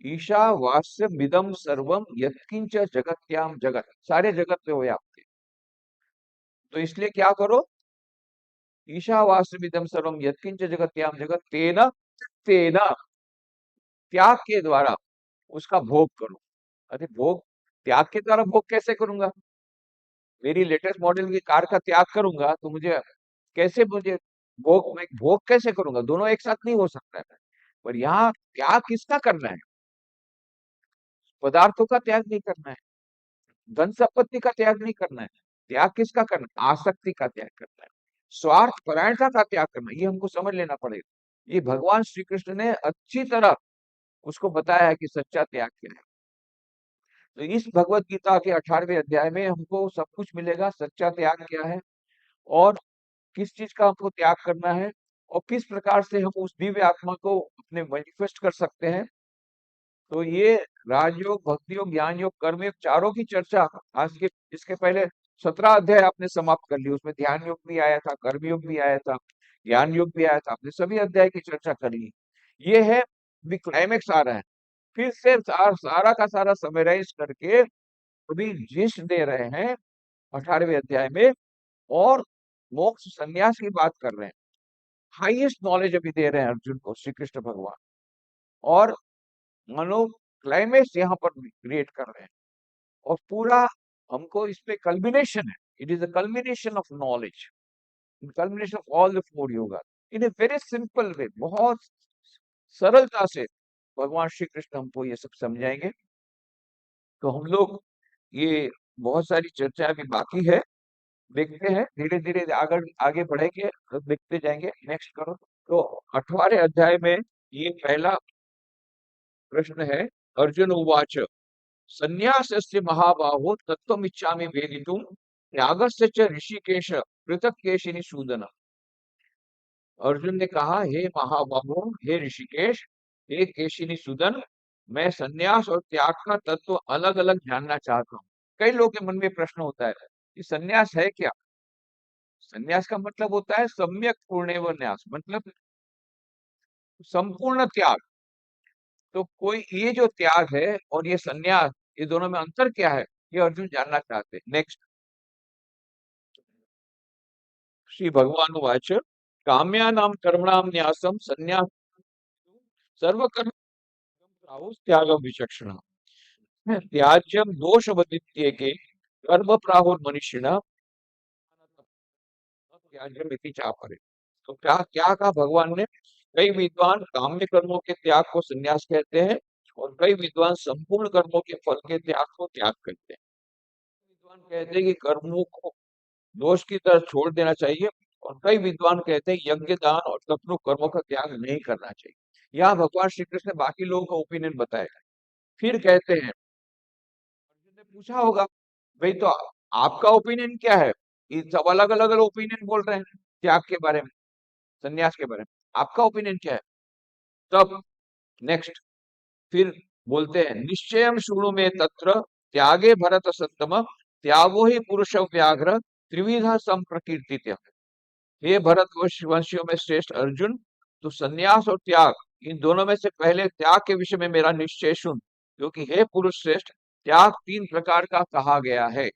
ईशा वास्य मिदम सर्वम यत्किंच जगत्याम जगत, सारे जगत में हो आपके। तो इसलिए क्या करो? ईशा वास्य मिदम सर्वम यत्किंच जगत्याम जगत तेन तेन, त्याग के द्वारा उसका भोग करो। अरे भोग, त्याग के द्वारा भोग कैसे करूंगा? मेरी लेटेस्ट मॉडल की कार का त्याग करूंगा तो मुझे कैसे, मुझे भोग, मैं भोग कैसे करूंगा? दोनों एक साथ नहीं हो सकता है। पर यहाँ त्याग किसका करना है? पदार्थों का त्याग नहीं करना है, धन संपत्ति का त्याग नहीं करना है। त्याग किसका करना है? आसक्ति का त्याग करना है, स्वार्थ परायणता का त्याग करना है। ये हमको समझ लेना पड़ेगा। ये भगवान श्री कृष्ण ने अच्छी तरह उसको बताया है कि सच्चा त्याग क्या है। तो इस भगवत गीता के 18वें अध्याय में हमको सब कुछ मिलेगा, सच्चा त्याग क्या है और किस चीज का हमको त्याग करना है, और किस प्रकार से हम उस दिव्य आत्मा को अपने मैनिफेस्ट कर सकते हैं। तो ये राजयोग, भक्ति योग, ज्ञान योग, कर्म योग, चारों की चर्चा आज के, इसके पहले 17 अध्याय आपने समाप्त कर ली। उसमें ध्यान योग भी आया था, कर्म योग भी आया था, ज्ञान योग भी आया था। आपने सभी अध्याय की चर्चा कर ली। ये है, भी क्लाइमेक्स आ रहा है। फिर से सारा का सारा समराइज करके अभी जिस दे रहे हैं 18वें अध्याय में, और मोक्ष संन्यास की बात कर रहे हैं। हाईएस्ट नॉलेज अभी दे रहे हैं अर्जुन को श्री कृष्ण भगवान। और मानो क्लाइमेक्स यहाँ पर क्रिएट कर रहे हैं। और पूरा हमको इस पे कल्बिनेशन है। It is a culmination of knowledge, culmination of all the four yoga in a very simple way. बहुत सरलता से भगवान श्री कृष्ण हमको ये सब समझाएंगे। तो हम लोग ये बहुत सारी चर्चा अभी बाकी है, देखते हैं धीरे धीरे आगे आगे बढ़ेंगे तो देखते जाएंगे। नेक्स्ट करो। तो 8वें अध्याय में ये पहला प्रश्न है। अर्जुन उवाच संन्यासस्य महाबाहो तत्त्वमिच्छामि वेदितुं त्यागस्य च ऋषिकेश पृथक केशिनि सूदन। अर्जुन ने कहा, हे महाबाहो, हे ऋषिकेश, हे केशिनी सूदन, मैं संन्यास और त्याग का तत्व अलग अलग जानना चाहता हूँ। कई लोगों के मन में प्रश्न होता है कि संन्यास है क्या। संन्यास का मतलब होता है सम्यक पूर्णेव न्यास, मतलब संपूर्ण त्याग। तो कोई ये जो त्याग है और ये संन्यास, ये दोनों में अंतर क्या है, ये अर्जुन जानना चाहते हैं। नेक्स्ट। श्री भगवान वाच काम्यानां कर्मणां न्यासम संन्यास सर्वकर्म त्यागम विचक्षण त्याज्यम दोषवदित्य के कर्म प्राहुर्मनीषिण त्याज्यम इति चापरे। तो क्या क्या कहा भगवान ने। कई विद्वान काम्य कर्मों के त्याग को संन्यास कहते हैं और कई विद्वान संपूर्ण कर्मों के फल के त्याग को त्याग कहते हैं। विद्वान कहते हैं कि कर्मों को दोष की तरह छोड़ देना चाहिए और कई विद्वान कहते हैं यज्ञ दान और तत्व कर्मों का त्याग नहीं करना चाहिए। यहाँ भगवान श्री कृष्ण ने बाकी लोगों का ओपिनियन बताया। फिर कहते हैं, अर्जुन ने पूछा होगा, भाई तो आपका ओपिनियन क्या है। ये सब अलग अलग ओपिनियन बोल रहे हैं त्याग के बारे में, संन्यास के बारे में, आपका ओपिनियन क्या है। तब नेक्स्ट फिर बोलते हैं, निश्चयम शृणु में तत्र त्यागे भरत सत्तम त्यागो ही पुरुष व्याघ्र त्रिविधा संप्रकीर्तित। हे भरत वंशियों में श्रेष्ठ अर्जुन, तो संन्यास और त्याग इन दोनों में से पहले त्याग के विषय में मेरा निश्चय सुन, क्योंकि हे पुरुष श्रेष्ठ त्याग 3 प्रकार का कहा गया है।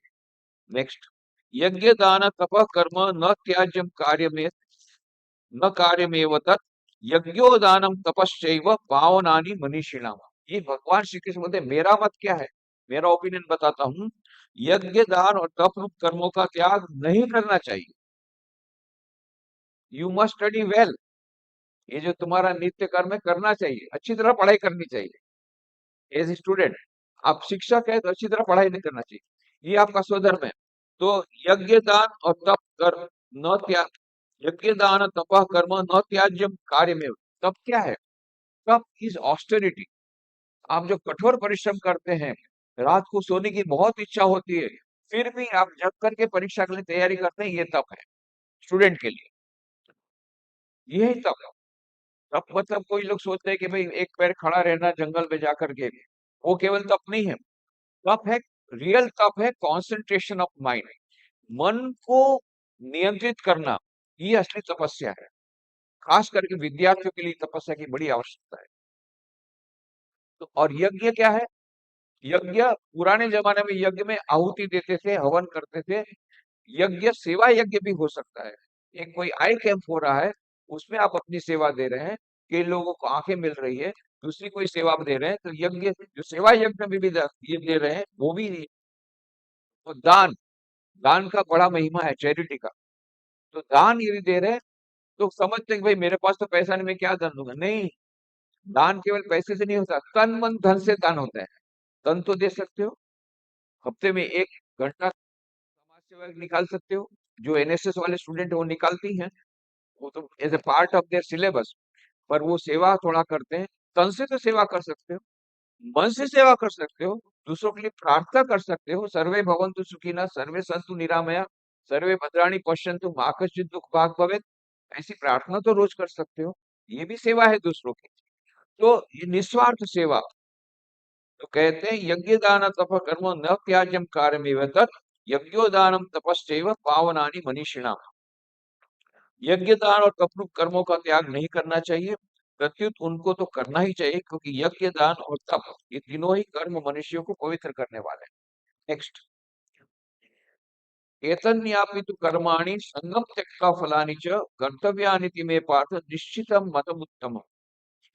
नेक्स्ट। यज्ञ दान तप कर्म न त्याज्यम कार्य में न कार्यमेव तत् यज्ञोदानम तपश्चैव पावनानि मनीषिणाम। ये भगवान श्री कृष्ण बोलते हैं, मेरा मत क्या है, मेरा ओपिनियन बताता हूँ। यज्ञ दान और तप रूप कर्मों का त्याग नहीं करना चाहिए। You must study well. ये जो तुम्हारा नित्य कर्म है करना चाहिए, अच्छी तरह पढ़ाई करनी चाहिए। एज ए स्टूडेंट आप शिक्षक है तो अच्छी तरह पढ़ाई नहीं करना चाहिए, ये आपका स्वधर्म है। तो यज्ञ दान और तप कर्म न त्याग, यज्ञ दान तप कर्म न त्याज्यम कार्य में। तप क्या है। तप इज ऑस्टेरिटी। आप जो कठोर परिश्रम करते हैं, रात को सोने की बहुत इच्छा होती है, फिर भी आप जग करके परीक्षा के लिए तैयारी करते हैं, ये तप है स्टूडेंट के लिए। यही तप है। तप मतलब कोई लोग सोचते हैं कि भाई एक पैर खड़ा रहना जंगल में जाकर के, वो केवल तप नहीं है। तप है, रियल तप है कंसंट्रेशन ऑफ माइंड, मन को नियंत्रित करना, ये असली तपस्या है। खास करके विद्यार्थियों के लिए तपस्या की बड़ी आवश्यकता है। तो और यज्ञ क्या है। यज्ञ पुराने जमाने में यज्ञ में आहुति देते थे, हवन करते थे। यज्ञ सेवा यज्ञ भी हो सकता है। एक कोई आई कैंप हो रहा है, उसमें आप अपनी सेवा दे रहे हैं, कई लोगों को आंखें मिल रही है, दूसरी कोई सेवा आप दे रहे हैं, तो यज्ञ जो सेवा यज्ञ में भी ये दे रहे हैं वो भी। तो दान, दान का बड़ा महिमा है चैरिटी का। तो दान यदि दे रहे हैं तो समझते हैं कि भाई मेरे पास तो पैसा नहीं, मैं क्या दान दूंगा। नहीं, दान केवल पैसे से नहीं होता, तन मन धन से दान होता है। तन तो दे सकते हो, हफ्ते में 1 घंटा समाज सेवा निकाल सकते हो। जो एनएसएस वाले स्टूडेंट है वो निकालती हैं, वो तो as a part of their syllabus. पर वो सेवा थोड़ा करते हैं। तन से तो सेवा कर सकते हो, मन से सेवा कर सकते हो, दूसरों के लिए प्रार्थना कर सकते हो। सर्वे भवन्तु सुखिनः, सर्वे सन्तु निरामया, सर्वे भद्राणि पश्यन्तु मा कश्चित् दुःख भाग् भवेत्। ऐसी प्रार्थना तो रोज कर सकते हो, ये भी सेवा है दूसरों की। तो ये निस्वार्थ सेवा। तो कहते हैं यज्ञ दान तप कर्म न त्याज्यम कार्यमेव तत् यज्ञोदानम तपश्चैव पावनानि मनीषिणाम्। यज्ञ दान और तप कर्मों का त्याग नहीं करना चाहिए, प्रत्युत उनको तो करना ही चाहिए, क्योंकि यज्ञ दान और तप ये तीनों ही कर्म मनुष्यों को पवित्र करने वाले हैं। नेक्स्ट। एतन्यापि तु कर्माणि संगम त्यक्त्वा फलानि च कर्तव्यानि इति मे पार्थ निश्चितं मतमुत्तमम्।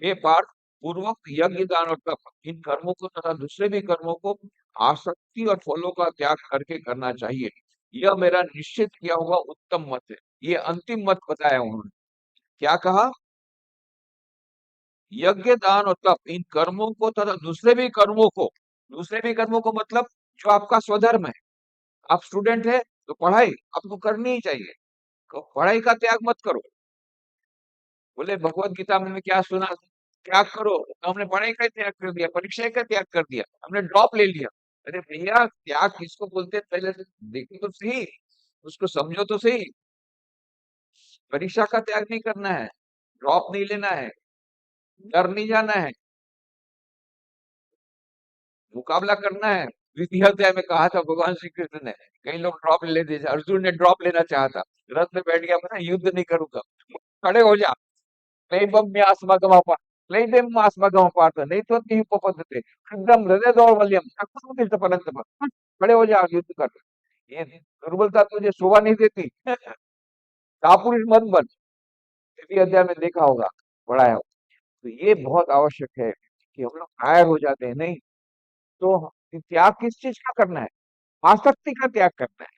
हे पार्थ, पूर्वक यज्ञ दान और तप इन कर्मों को तथा दूसरे भी कर्मों को आसक्ति और फलों का त्याग करके करना चाहिए। यह मेरा निश्चित किया हुआ उत्तम मत है। ये अंतिम मत बताया उन्होंने। क्या कहा? यज्ञ दान और तप इन कर्मों को तथा दूसरे भी कर्मों को मतलब जो आपका स्वधर्म है। आप स्टूडेंट है तो पढ़ाई आपको करनी ही चाहिए। पढ़ाई का त्याग मत करो। बोले भगवत गीता में क्या सुना? त्याग करो तो हमने पढ़ाई का त्याग कर दिया, परीक्षा का त्याग कर दिया, हमने ड्रॉप ले लिया। अरे भैया, त्याग किसको बोलते हैं पहले से देखो तो सही, उसको समझो तो सही। परीक्षा का त्याग नहीं करना है, ड्रॉप नहीं लेना है, डर नहीं जाना है, मुकाबला करना है। द्वितीय अध्याय में कहा था भगवान श्री कृष्ण ने, कई लोग ड्रॉप ले लेते, अर्जुन ने ड्रॉप लेना चाहा था, रथ में बैठ गया, मैं युद्ध नहीं करूंगा। खड़े हो जा, क्लैबम्यास्मगमप क्लैदेमास्मगमपार्थ नहीं तो नहीं उपपद्यते क्षुद्रम हृदय दौर्बल्यम परंतप। खड़े हो जा, युद्ध कर। ये दुर्बलता तुझे शोभा नहीं देती। कापुरुष मत बन। द्वितीय अध्याय में देखा होगा, पढ़ाया हो। तो ये बहुत आवश्यक है कि हम लोग कायर हो जाते हैं। नहीं तो त्याग किस चीज का करना है? आसक्ति का त्याग करना है,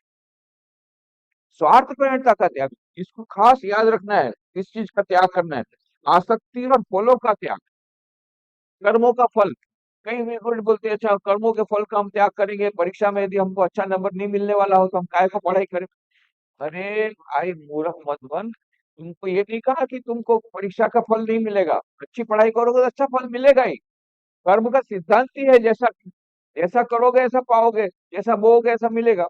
स्वार्थपरता का त्याग। इसको खास याद रखना है, किस चीज का त्याग करना है? आसक्ति और फलों का त्याग, कर्मों का फल। कई भी गुड बोलते हैं, अच्छा कर्मों के फल का हम त्याग करेंगे, परीक्षा में यदि हमको अच्छा नंबर नहीं मिलने वाला हो तो हम काय को पढ़ाई करें? अरे भाई मूर्ख मत बन। तुमको ये नहीं कहा कि तुमको परीक्षा का फल नहीं मिलेगा, अच्छी पढ़ाई करोगे तो अच्छा फल मिलेगा ही। कर्म का सिद्धांत ही है, जैसा जैसा करोगे ऐसा पाओगे, जैसा बोओगे ऐसा मिलेगा।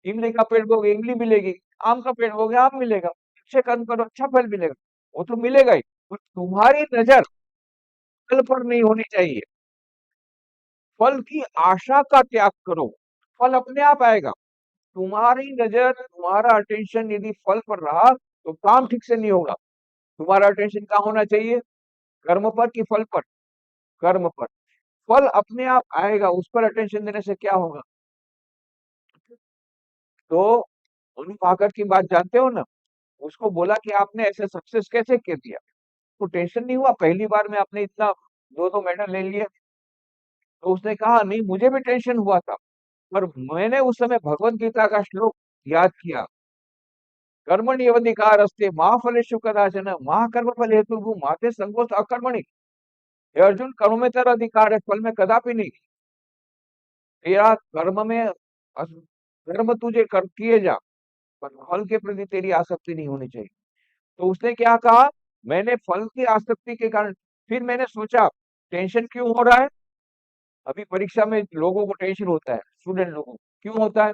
इमली का पेड़ बोगे इमली मिलेगी, आम का पेड़ बोगे आम मिलेगा। अच्छे कर्म करो अच्छा फल मिलेगा, वो तो मिलेगा ही। तो तुम्हारी नजर फल पर नहीं होनी चाहिए, फल की आशा का त्याग करो, फल अपने आप आएगा। तुम्हारी नजर, तुम्हारा अटेंशन यदि फल पर रहा तो काम ठीक से नहीं होगा। तुम्हारा अटेंशन कहाँ होना चाहिए? कर्म पर कि फल पर? कर्म पर। फल अपने आप आएगा, उस पर अटेंशन देने से क्या होगा? तो अनु भाकर की बात जानते हो ना? उसको बोला कि आपने ऐसे सक्सेस कैसे कर दिया? तो टेंशन नहीं हुआ, पहली बार में आपने इतना दो दो मेडल ले लिए। तो उसने कहा नहीं, मुझे भी टेंशन हुआ था, पर मैंने उस समय भगवत गीता का श्लोक याद किया। कर्मण्येवाधिकारस्ते मा फलेषु कदाचन मा कर्मफल हेतुर्भुः मा ते संगोऽस्ते अकर्मणि। हे अर्जुन, कर्म में तेरा अधिकार है, फल में कदापि नहीं। तेरा कर्म में कर्म तुझे कर किए जा, पर फल के प्रति तेरी आसक्ति नहीं होनी चाहिए। तो उसने क्या कहा? मैंने फल की आसक्ति के कारण, फिर मैंने सोचा टेंशन क्यों हो रहा है? अभी परीक्षा में लोगों को टेंशन होता है, स्टूडेंट लोगों को क्यों होता है?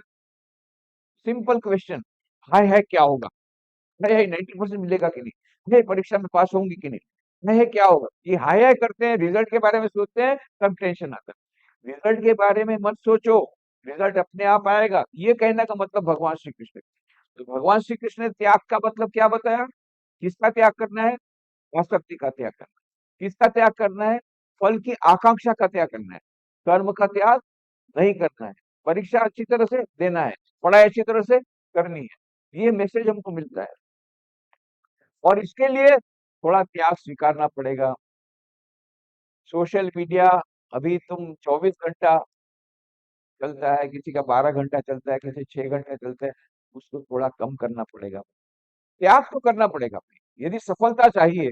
सिंपल क्वेश्चन, हाय हाय क्या होगा, हाय हाय 90% मिलेगा कि नहीं, हाय परीक्षा में पास होंगी कि नहीं, हाय हाय क्या होगा। ये हाय हाय करते हैं, रिजल्ट के बारे में सोचते हैं, तब टेंशन आता है। रिजल्ट के बारे में मत सोचो, रिजल्ट अपने आप आएगा। ये कहने का मतलब भगवान श्री कृष्ण। तो भगवान श्री कृष्ण ने त्याग का मतलब क्या बताया? किसका त्याग करना है? आसक्ति का त्याग करना है। किसका त्याग करना है? फल की आकांक्षा का त्याग करना है। कर्म का त्याग नहीं करना है, परीक्षा अच्छी तरह से देना है, पढ़ाई अच्छी तरह से करनी है। ये मैसेज हमको मिलता है, और इसके लिए थोड़ा त्याग स्वीकारना पड़ेगा। सोशल मीडिया अभी तुम 24 घंटा चलता है, किसी का 12 घंटा चलता है, किसी 6 घंटा चलता है, उसको थोड़ा कम करना पड़ेगा। त्याग तो करना पड़ेगा। यदि सफलता चाहिए,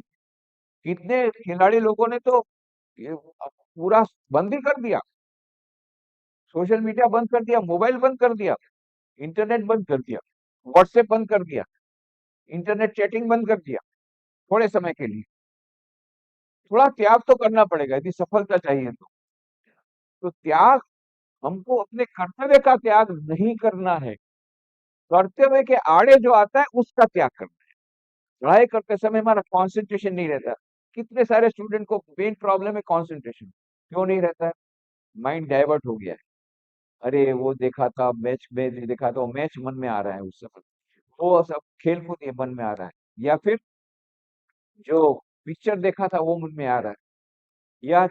कितने खिलाड़ी लोगों ने तो ये पूरा बंद ही कर दिया, सोशल मीडिया बंद कर दिया, मोबाइल बंद कर दिया, इंटरनेट बंद कर दिया, व्हाट्सएप बंद कर दिया, इंटरनेट चैटिंग बंद कर दिया थोड़े समय के लिए। थोड़ा त्याग तो करना पड़ेगा यदि सफलता चाहिए तो। तो त्याग, हमको अपने कर्तव्य का त्याग नहीं करना है, कर्तव्य के आड़े जो आता है उसका त्याग करना है। पढ़ाई करते समय हमारा कंसंट्रेशन नहीं रहता। कितने सारे स्टूडेंट को मेन प्रॉब्लम है कंसंट्रेशन, क्यों नहीं रहता है? माइंड डाइवर्ट हो गया है। अरे वो देखा था मैच में, देखा था वो मैच मन में आ रहा है उस समय, वो सब खेल कूद ये मन में आ रहा है, या फिर जो पिक्चर देखा था वो मन में आ रहा है, या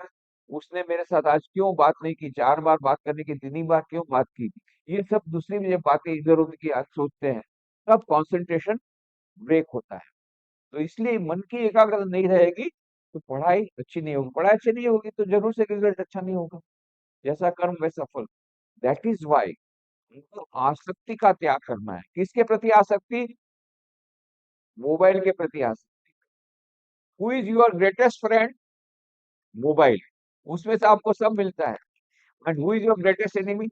उसने मेरे साथ आज क्यों बात नहीं की, 4 बार बात करने की 3 ही बार क्यों बात की। ये सब दूसरी भी जब बातें इधर उधर की आज सोचते हैं, तब कंसंट्रेशन ब्रेक होता है। तो इसलिए मन की एकाग्रता नहीं रहेगी, तो पढ़ाई अच्छी नहीं होगी, पढ़ाई अच्छी नहीं होगी तो जरूर से रिजल्ट अच्छा नहीं होगा। जैसा कर्म वैसा फल। दैट इज वाई उनको आसक्ति का त्याग करना है। किसके प्रति आसक्ति? मोबाइल के प्रति आसक्ति। Who is your greatest friend? Mobile. उसमें से आपको सब मिलता है। And who is your greatest enemy?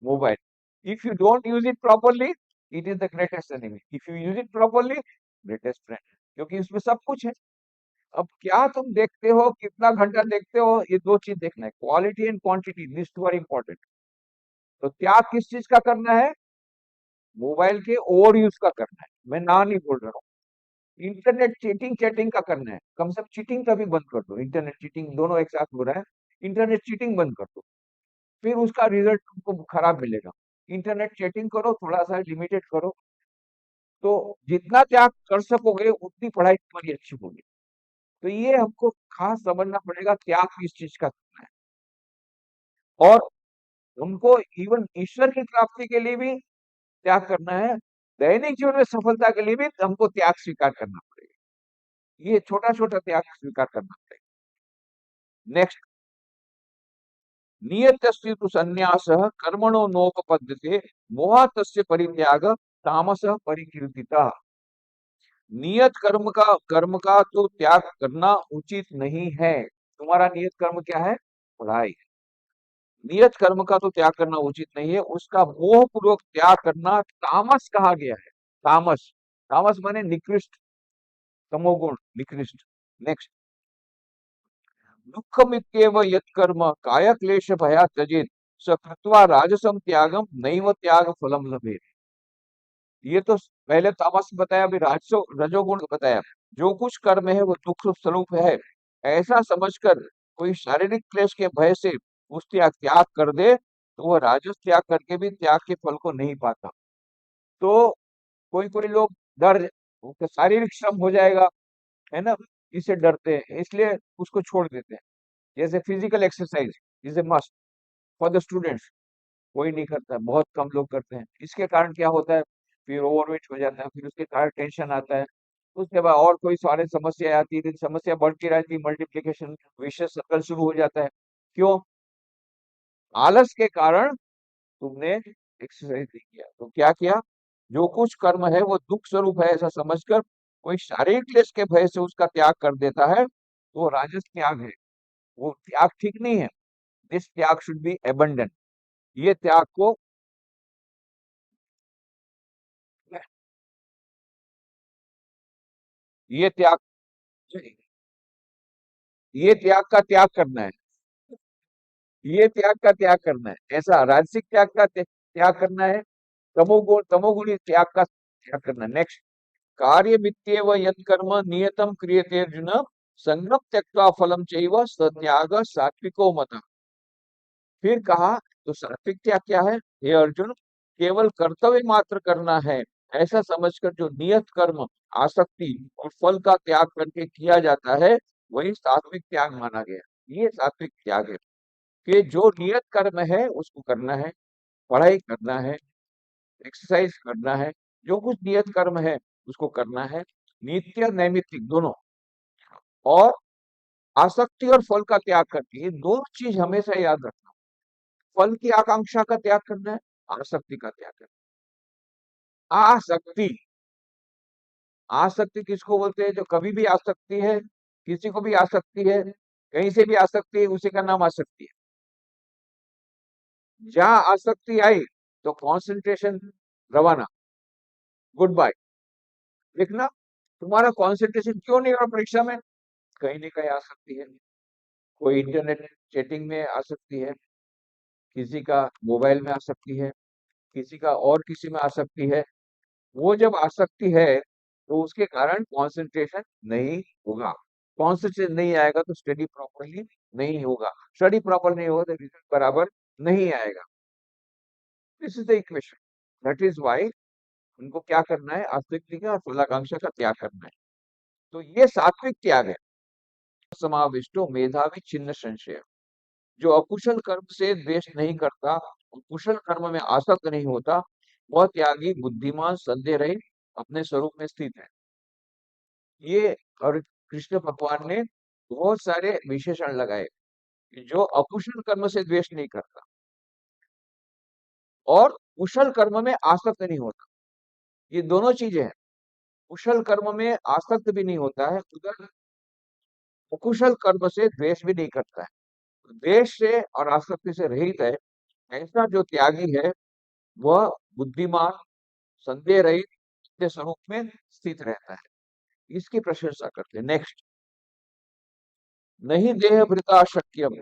Mobile. If you don't use it properly, it is the greatest enemy. If you use it properly, greatest friend. क्योंकि उसमें सब कुछ है। अब क्या तुम देखते हो, कितना घंटा देखते हो, ये दो चीज देखना है, quality and quantity, this two are important. तो त्याग किस चीज का करना है? मोबाइल के ओवर यूज का करना है, मैं ना नहीं बोल रहा हूँ। इंटरनेट चीटिंग चैटिंग का करना है, कम से कम चीटिंग का भी बंद कर दो। इंटरनेट चीटिंग दोनों एक साथ हो रहा है, इंटरनेट चीटिंग बंद कर दो, फिर उसका रिजल्ट तुमको खराब मिलेगा। इंटरनेट चैटिंग करो, थोड़ा सा लिमिटेड करो, तो जितना त्याग कर सकोगे उतनी पढ़ाई तुम्हारी अच्छी होगी। तो ये हमको खास समझना पड़ेगा, त्याग किस चीज का करना है। और उनको इवन ईश्वर की प्राप्ति के लिए भी त्याग करना है। दैनिक जीवन में सफलता के लिए भी हमको त्याग स्वीकार करना पड़ेगा। ये छोटा छोटा त्याग स्वीकार करना पड़ेगा। नेक्स्ट, नियतस्य तु संन्यासः कर्मणो नोपपद्यते मोहातस्य परित्याग तामसः परिकीर्तितः। नियत कर्म का तो त्याग करना उचित नहीं है। तुम्हारा नियत कर्म क्या है? पढ़ाई। नियत कर्म का तो त्याग करना उचित नहीं है, उसका मोह पूर्वक त्याग करना तामस कहा गया है। तामस। तामस माने निकृष्ट, तमोगुण, निकृष्ट। नेक्स्ट, दुःखमित्येव यत्कर्म कायक्लेश भयात् त्यजेत् स कृत्वा राजसं त्यागम नैव त्याग फलम लभेत्। ये तो पहले तामस बताया, अभी राजसो रजोगुण बताया। जो कुछ कर्म है वो दुख स्वरूप है, ऐसा समझकर कोई शारीरिक क्लेश के भय से उस त्याग त्याग कर दे तो वह राजस त्याग करके भी त्याग के फल को नहीं पाता। तो कोई कोई लोग डर, उनका शारीरिक श्रम हो जाएगा, है ना, इससे डरते हैं, इसलिए उसको छोड़ देते हैं। जैसे physical exercise is a must for the students, कोई नहीं करता, बहुत कम लोग करते हैं। इसके कारण क्या होता है? फिर ओवरवेट हो जाता है, फिर उसके कारण टेंशन आता है, उसके बाद और कोई सारे समस्या आती है, समस्या बढ़ती रहती है, मल्टीप्लिकेशन विशेष सर्कल शुरू हो जाता है। क्यों? आलस के कारण तुमने एक्सरसाइज नहीं किया। तो क्या किया? जो कुछ कर्म है वो दुख स्वरूप है ऐसा समझकर कोई शारीरिक क्लेश के भय से उसका त्याग कर देता है, तो वो राजस त्याग है। वो त्याग ठीक नहीं है। दिस त्याग शुड बी एबंडन। ये त्याग को, ये त्याग, ये त्याग का त्याग करना है। ये त्याग का त्याग करना है, ऐसा राजसिक त्याग का त्याग करना है। तमोगुणी त्याग का त्याग करना है। नेक्स्ट, कार्य वित्तीय यत् कर्म नियतम क्रियते अर्जुन संगम त्यक्त्वा फलम चैव सत्याग सात्विको मत। फिर कहा, तो सात्विक त्याग क्या है? हे अर्जुन, केवल कर्तव्य मात्र करना है ऐसा समझकर जो नियत कर्म, आसक्ति और फल का त्याग करके किया जाता है, वही सात्विक त्याग माना गया। ये सात्विक त्याग है कि जो नियत कर्म है उसको करना है, पढ़ाई करना है, एक्सरसाइज करना है, जो कुछ नियत कर्म है उसको करना है, नित्य नैमित्तिक दोनों। और आसक्ति और फल का त्याग करके, ये दो चीज हमेशा याद रखना। फल की आकांक्षा का त्याग करना है, आसक्ति का त्याग करना है। आसक्ति, आसक्ति किसको बोलते हैं? जो कभी भी आ सकती है, किसी को भी आ सकती है, कहीं से भी आ सकती है, उसी का नाम आसक्ति है। जहां आसक्ति आई तो कंसंट्रेशन रवाना, गुड बाय। देखना, तुम्हारा कंसंट्रेशन क्यों नहीं हो रहा परीक्षा में? कहीं ना कहीं आ सकती है। कोई इंटरनेट चैटिंग में आ सकती है, किसी का मोबाइल में आ सकती है, किसी का और किसी में आ सकती है। वो जब आसक्ति है तो उसके कारण कंसंट्रेशन नहीं होगा। कंसंट्रेशन नहीं आएगा तो स्टडी प्रॉपरली नहीं होगा। स्टडी प्रॉपर नहीं होगा तो रिजल्ट बराबर नहीं आएगा। This is the equation. That is why उनको क्या करना है? आसक्ति का और फलाकांक्षा का त्याग करना है। तो ये सात्विक त्याग है। समाविष्टो मेधावी छिन्न संशय। जो अकुशल कर्म से द्वेष नहीं करता और कुशल कर्म में आसक्त नहीं होता, वह त्यागी बुद्धिमान संदेह रहित अपने स्वरूप में स्थित है। ये और कृष्ण भगवान ने बहुत सारे विशेषण लगाए कि जो अकुशल कर्म से द्वेष नहीं करता और कुशल कर्म में आसक्त नहीं होता। ये दोनों चीजें हैं। कुशल कर्म में आसक्त भी नहीं होता है, उधर अकुशल कर्म से द्वेष भी नहीं करता है। द्वेष से और आसक्ति से रहित है, ऐसा जो त्यागी है वह बुद्धिमान, संदेह रहित अपने स्वरूप में स्थित रहता है। इसकी प्रशंसा करते हैं। नेक्स्ट, नहीं देह भृता शक्यम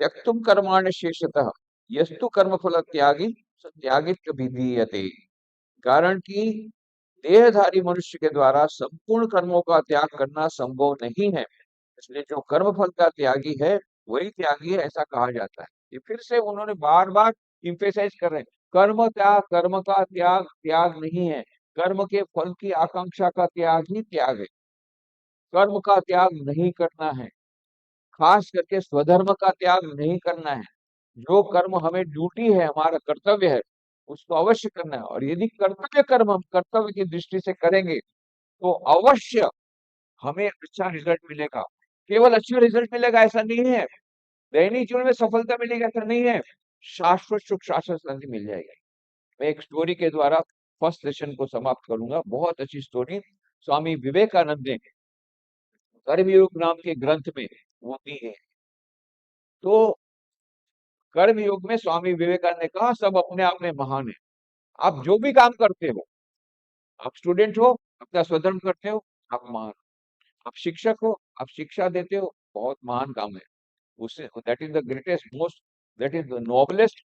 त्यक्तुम कर्माण्य शेषतः यस्तु कर्म फल त्यागी स त्यागित्व विधीयते। कारण कि देहधारी मनुष्य के द्वारा संपूर्ण कर्मों का त्याग करना संभव नहीं है, इसलिए जो कर्म फल का त्यागी है वही त्यागी है, ऐसा कहा जाता है। ये फिर से उन्होंने बार बार इम्फेसाइज कर रहे हैं, कर्म त्याग, कर्म का त्याग त्याग नहीं है, कर्म के फल की आकांक्षा का त्याग ही त्याग है। कर्म का त्याग नहीं करना है, खास करके स्वधर्म का त्याग नहीं करना है। जो कर्म हमें ड्यूटी है, हमारा कर्तव्य है, उसको अवश्य करना है। और यदि कर्तव्य कर्म हम कर्तव्य की दृष्टि से करेंगे तो अवश्य हमें अच्छा रिजल्ट मिलेगा। केवल अच्छा रिजल्ट मिलेगा ऐसा नहीं है, दैनिक जीवन में सफलता मिलेगी ऐसा नहीं है, शाश्वत सुख शाश्वत शांति मिल जाएगी। मैं एक स्टोरी के द्वारा फर्स्ट सेशन को समाप्त करूंगा। बहुत अच्छी स्टोरी स्वामी विवेकानंद ने कर्मयोग नाम के ग्रंथ में वो दी है। तो कर्मयोग में स्वामी विवेकानंद ने कहा सब अपने आप में महान है। आप जो भी काम करते हो, आप स्टूडेंट हो, अपना स्वधर्म करते हो, आप महान। आप शिक्षक हो, आप शिक्षा देते हो, बहुत महान काम है। उससे that is the greatest most, that is the noblest.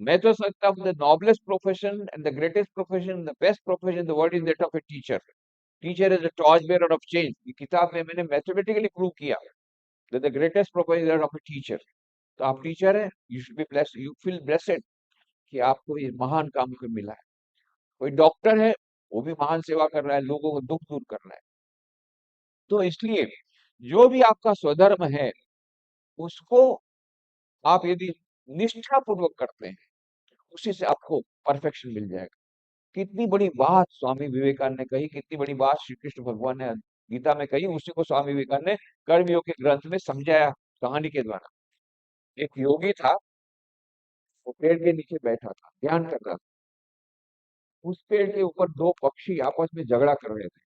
मैं तो सोचता हूँ the noblest profession and the greatest profession, the best profession the world is that of a teacher. Teacher is the torch bearer of change. ये किताब में मैंने मैथमेटिकली प्रूव किया that the greatest profession of a teacher. तो आप टीचर हैं, you should be blessed, you feel blessed कि आपको ये महान काम को मिला है। कोई डॉक्टर है, वो भी महान सेवा कर रहा है, लोगों को दुख दूर कर रहा है। तो इसलिए जो भी आपका स्वधर्म है उसको आप यदि निष्ठा पूर्वक करते हैं, उसी से आपको परफेक्शन मिल जाएगा। कितनी बड़ी बात स्वामी विवेकानंद ने कही, कितनी बड़ी बात श्री कृष्ण भगवान ने गीता में कही, उसी को स्वामी विवेकानंद ने कर्मयोग के ग्रंथ में समझाया कहानी के द्वारा। एक योगी था, वो पेड़ के नीचे बैठा था, ध्यान कर रहा था। उस पेड़ के ऊपर दो पक्षी आपस में झगड़ा कर रहे थे।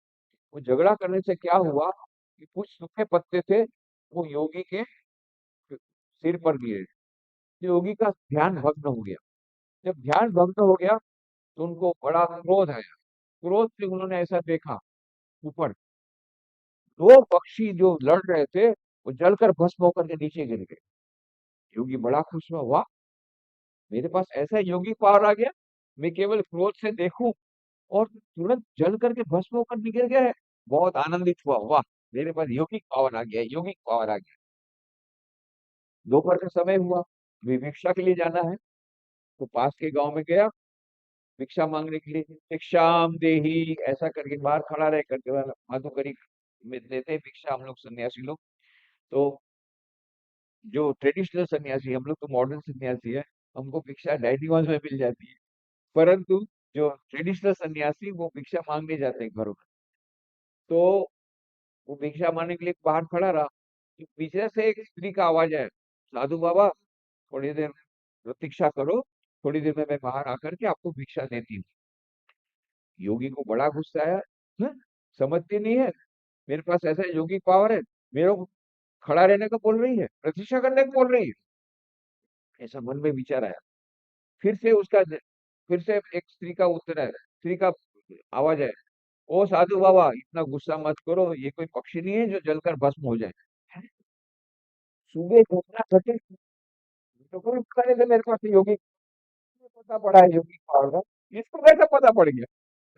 वो झगड़ा करने से क्या हुआ कि कुछ सूखे पत्ते थे, वो योगी के सिर पर गिरे। योगी का ध्यान भग्न हो गया। जब ध्यान भग्न हो गया तो उनको बड़ा क्रोध आया। क्रोध से उन्होंने ऐसा देखा ऊपर, दो पक्षी जो लड़ रहे थे वो जलकर भस्म होकर के नीचे गिर गए। योगी बड़ा खुश हुआ, वाह, मेरे पास ऐसा योगी पावर आ गया, मैं केवल क्रोध से देखूं और तुरंत जल करके भस्म होकर निकल गया है। बहुत आनंदित हुआ, वाह, मेरे पास योगिक पावर आ गया, योगिक पावर आ गया। दोपहर का समय हुआ, भी भिक्षा के लिए जाना है, तो पास के गांव में गया भिक्षा मांगने के लिए। भिक्षाम देही ऐसा करके बाहर खड़ा रह करके माधुकरी में देते हैं भिक्षा हम लोग सन्यासी लोग। तो जो ट्रेडिशनल सन्यासी, हम लोग तो मॉडर्न सन्यासी है, हमको भिक्षा डाइनिंग हॉल में मिल जाती है। परंतु जो ट्रेडिशनल सन्यासी वो भिक्षा मांगने जाते हैं घरों में। तो वो भिक्षा मांगने के लिए बाहर खड़ा रहा कि पीछे से एक स्त्री का आवाज है, साधु बाबा थोड़ी देर प्रतीक्षा करो, थोड़ी देर में मैं बाहर आकर के आपको भिक्षा देती हूँ। योगी को बड़ा गुस्सा आया, "हैं? समझती नहीं है, मेरे पास ऐसा योगी पावर है, मेरे को खड़ा रहने को बोल रही है, प्रतीक्षा करने को बोल रही है।" ऐसा मन में विचार आया। फिर से फिर से एक स्त्री का उत्तर है, स्त्री का आवाज है, ओ साधु बाबा इतना गुस्सा मत करो, ये कोई पक्षी नहीं है जो जलकर भस्म हो जाए। हैं? सुबह घटना घटे तो कोई करे थे मेरे पास योगी, पता पड़ा है योगी पावर का, इसको कैसे पता पड़ गया,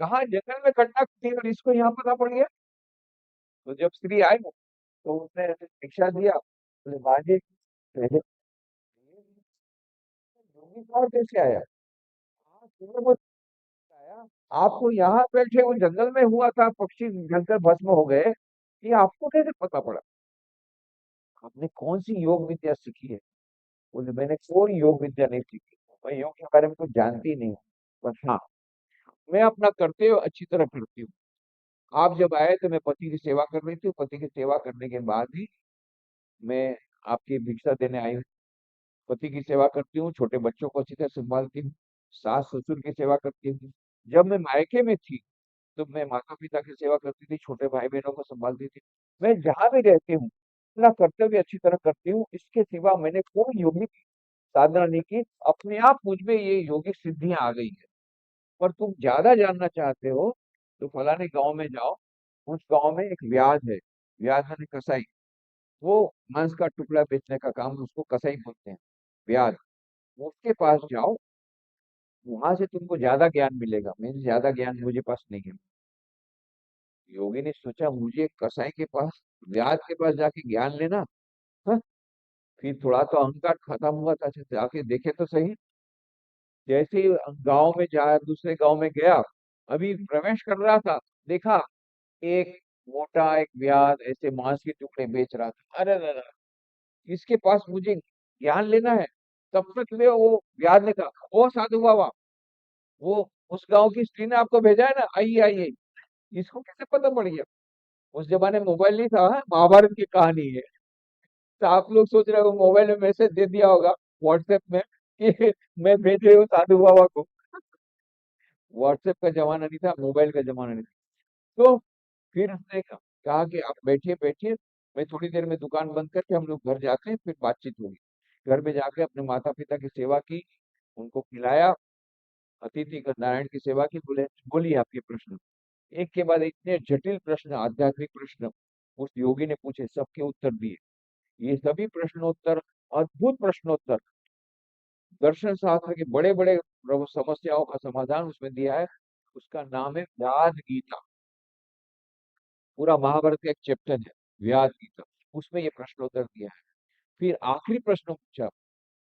कहाँ जंगल में घटना घटी और इसको यहाँ पता पड़ गया। तो जब स्त्री आई ना, तो उसने ऐसे भिक्षा दिया, बोले बाजी पहले योगी पावर कैसे आया। हाँ, सुबह मुझे आया, आपको यहाँ बैठे वो जंगल में हुआ था, पक्षी जलकर भस्म हो गए, ये आपको कैसे पता पड़ा। आपने कौन सी योग विद्या सीखी है। बोले मैंने कोई योग विद्या नहीं सीखी, मैं योग के बारे में कुछ जानती नहीं हूँ, बस हाँ मैं अपना कर्तव्य अच्छी तरह करती हूँ। आप जब आए तो मैं पति की सेवा कर रही थी, पति की सेवा करने के बाद ही मैं आपकी भिक्षा देने आई हूँ। पति की सेवा करती हूँ, छोटे बच्चों को अच्छी तरह संभालती हूँ, सास ससुर की सेवा करती हूँ। जब मैं मायके में थी तो मैं माता पिता की सेवा करती थी, छोटे भाई बहनों को संभालती थी। मैं जहाँ भी रहती हूँ अपना कर्तव्य अच्छी तरह करती हूँ, इसके सिवा मैंने कोई योगिक साधना नहीं की। अपने आप मुझ में ये योगिक सिद्धियां आ गई है। पर तुम ज्यादा जानना चाहते हो तो फलाने गांव में जाओ। उस गांव में एक व्याध है, व्याध माने कसाई। वो मांस का टुकड़ा बेचने का काम, उसको कसाई बोलते हैं, व्याध। उसके पास जाओ, वहां से तुमको ज्यादा ज्ञान मिलेगा। मेरे ज्यादा ज्ञान मुझे पास नहीं है। योगी ने सोचा मुझे कसाई के पास, व्याध के पास जाके ज्ञान लेना। हाँ? फिर थोड़ा तो अहंकार खत्म हुआ था, अच्छा जाके देखे तो सही। जैसे ही गांव में जा दूसरे गांव में गया, अभी प्रवेश कर रहा था, देखा एक मोटा एक व्याध ऐसे मांस के टुकड़े बेच रहा था। अरे अरे अरे, इसके पास मुझे ज्ञान लेना है। तब तक में वो व्याध ने कहा, ओ साधु बाबा, वो उस गांव की स्त्री ने आपको भेजा है ना, आइए आइए। इसको कैसे पता पड़ गया? उस जमाने में मोबाइल नहीं था, महाभारत की कहानी है। तो आप लोग सोच रहे हो मोबाइल में मैसेज दे दिया होगा व्हाट्सएप में कि मैं भेज रही हूँ साधु बाबा को। व्हाट्सएप का जमाना नहीं था, मोबाइल का जमाना नहीं था। तो फिर उसने कहा कि आप बैठिए बैठिए, मैं थोड़ी देर में दुकान बंद करके हम लोग घर जाते हैं, फिर बातचीत होगी। घर में जाके अपने माता पिता की सेवा की, उनको खिलाया, अतिथि का नारायण की सेवा की। बोले बोलिए आपके प्रश्न। एक के बाद इतने जटिल प्रश्न, आध्यात्मिक प्रश्न उस योगी ने पूछे, सबके उत्तर दिए। ये सभी प्रश्नोत्तर अद्भुत प्रश्नोत्तर, दर्शन शास्त्र के बड़े बड़े समस्याओं का समाधान उसमें दिया है। उसका नाम है व्याद गीता। पूरा महाभारत का एक चैप्टर है व्याद गीता, उसमें ये प्रश्नोत्तर दिया है। फिर आखिरी प्रश्न पूछा,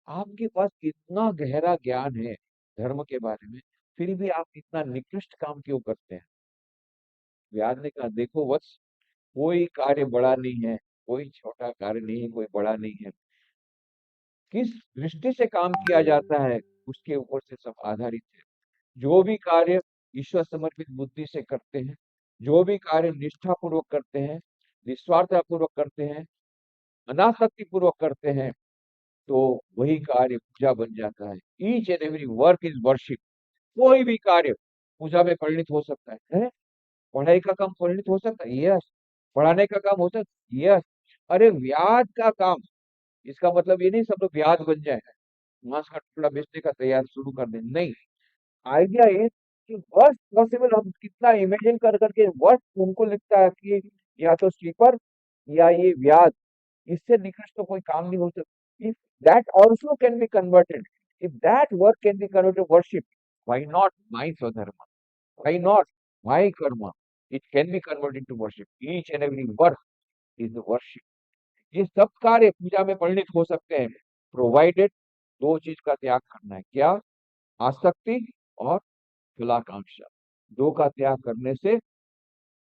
आपके पास इतना गहरा ज्ञान है धर्म के बारे में, फिर भी आप इतना निकृष्ट काम क्यों करते हैं? व्यास ने कहा, देखो वत्स, कोई कार्य बड़ा नहीं है, कोई छोटा कार्य नहीं है, कोई बड़ा नहीं है। किस दृष्टि से काम किया जाता है उसके ऊपर से सब आधारित है। जो भी कार्य ईश्वर समर्पित बुद्धि से करते हैं, जो भी कार्य निष्ठा पूर्वक करते हैं, निस्वार्थ पूर्वक करते हैं, अनासक्ति पूर्वक करते हैं, तो वही कार्य पूजा बन जाता है। Each and every work is worship. कोई भी कार्य पूजा में परिणित हो सकता है? पढ़ाई का काम परिणित हो सकता है, यस। पढ़ाने का काम हो सकता है, यस। अरे व्याज का काम, इसका मतलब ये नहीं सब लोग ब्याज बन जाए, मांस का टुकड़ा बेचने का तैयार शुरू कर दें, नहीं। आइडिया ये कि वर्स्ट पॉसिबल हम कितना इमेजिन कर करके वर्स्ट उनको लिखता है कि या तो स्लीपर या ये व्याज, इससे निकृष्ट तो कोई काम नहीं हो सकता। If that also can be converted, if that work can be converted worship, why not my स्वधर्म, व्हाई नॉट माय कर्म, it can be converted to worship. Each and every work is worship. ये सब कार्य पूजा में परिणित हो सकते हैं, प्रोवाइडेड दो चीज का त्याग करना है, क्या? आसक्ति और फलाकांक्षा। दो का त्याग करने से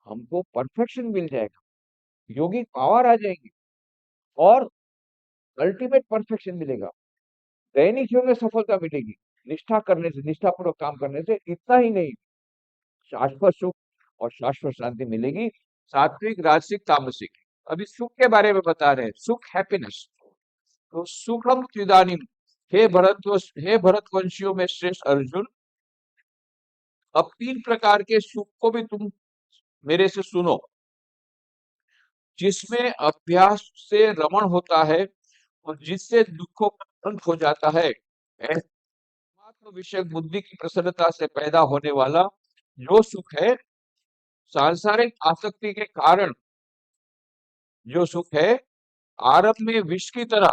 हमको परफेक्शन मिल जाएगा, योगिक पावर आ जाएंगे, और अल्टीमेट परफेक्शन मिलेगा। दैनिक जीवन में सफलता मिलेगी निष्ठा करने से, निष्ठापूर्वक काम करने से। इतना ही नहीं, शाश्वत सुख और शाश्वत शांति मिलेगी। सात्विक, राजसिक, तामसिक। अभी सुख के बारे में बता रहे हैं, सुख हैप्पीनेस। तो सुखम त्रिदानीम, हे भरतवंशियों में श्रेष्ठ अर्जुन, अब तीन प्रकार के सुख को भी तुम मेरे से सुनो, जिसमें अभ्यास से रमण होता है और जिससे दुखों का अंत हो जाता है। आत्म विषय बुद्धि की प्रसन्नता से पैदा होने वाला जो सुख है, सांसारिक आसक्ति के कारण जो सुख है, आरंभ में विष की तरह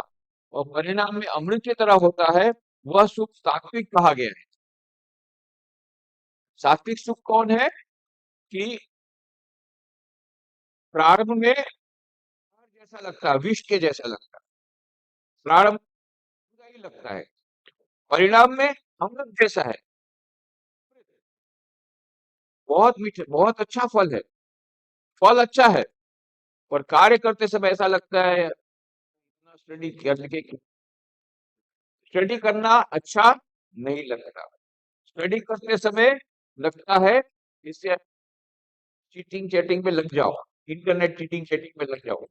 और परिणाम में अमृत की तरह होता है, वह सुख सात्विक कहा गया है। सात्विक सुख कौन है? कि प्रारंभ में जैसा लगता है, विष के जैसा लगता है, प्रारंभ बुरा ही लगता है, परिणाम में अमृत जैसा है, बहुत मीठे, बहुत अच्छा फल है, फल अच्छा है। पर कार्य करते समय ऐसा लगता है इतना स्टडी करके, स्टडी करना अच्छा नहीं लगता। स्टडी करते समय लगता है इससे चीटिंग चैटिंग में लग जाओ, इंटरनेट चीटिंग चैटिंग में लग जाओ।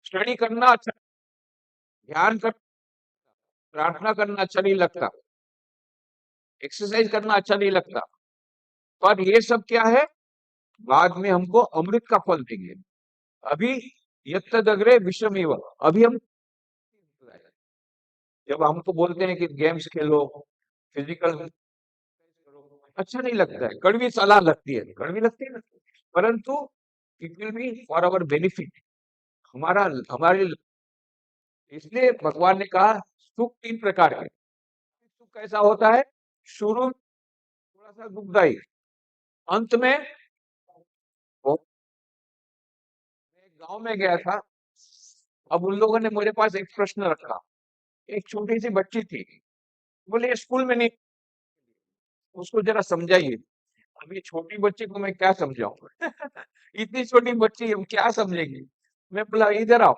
स्टडी करना अच्छा, ध्यान कर, प्रार्थना करना अच्छा नहीं लगता, एक्सरसाइज करना अच्छा नहीं लगता, पर ये सब क्या है, बाद में हमको अमृत का फल देंगे। अभी यत्तद अग्रे विषमेव, अभी हम, जब हमको बोलते हैं कि गेम्स खेलो, फिजिकल करो, अच्छा नहीं लगता है, कड़वी सलाह लगती है, कड़वी लगती है ना, परंतु it will be for our benefit, हमारा हमारे, इसलिए भगवान ने कहा सुख तीन प्रकार के। सुख कैसा होता है, शुरू में थोड़ा सा दुखदाई, अंत में वो, मैं एक गांव में गया था, अब उन लोगों ने मेरे पास एक प्रश्न रखा, एक छोटी सी बच्ची थी, बोले ये स्कूल में नहीं, उसको जरा समझाइए। अब ये छोटी बच्ची को मैं क्या समझाऊं इतनी छोटी बच्ची हम क्या समझेंगी। मैं बोला इधर आओ,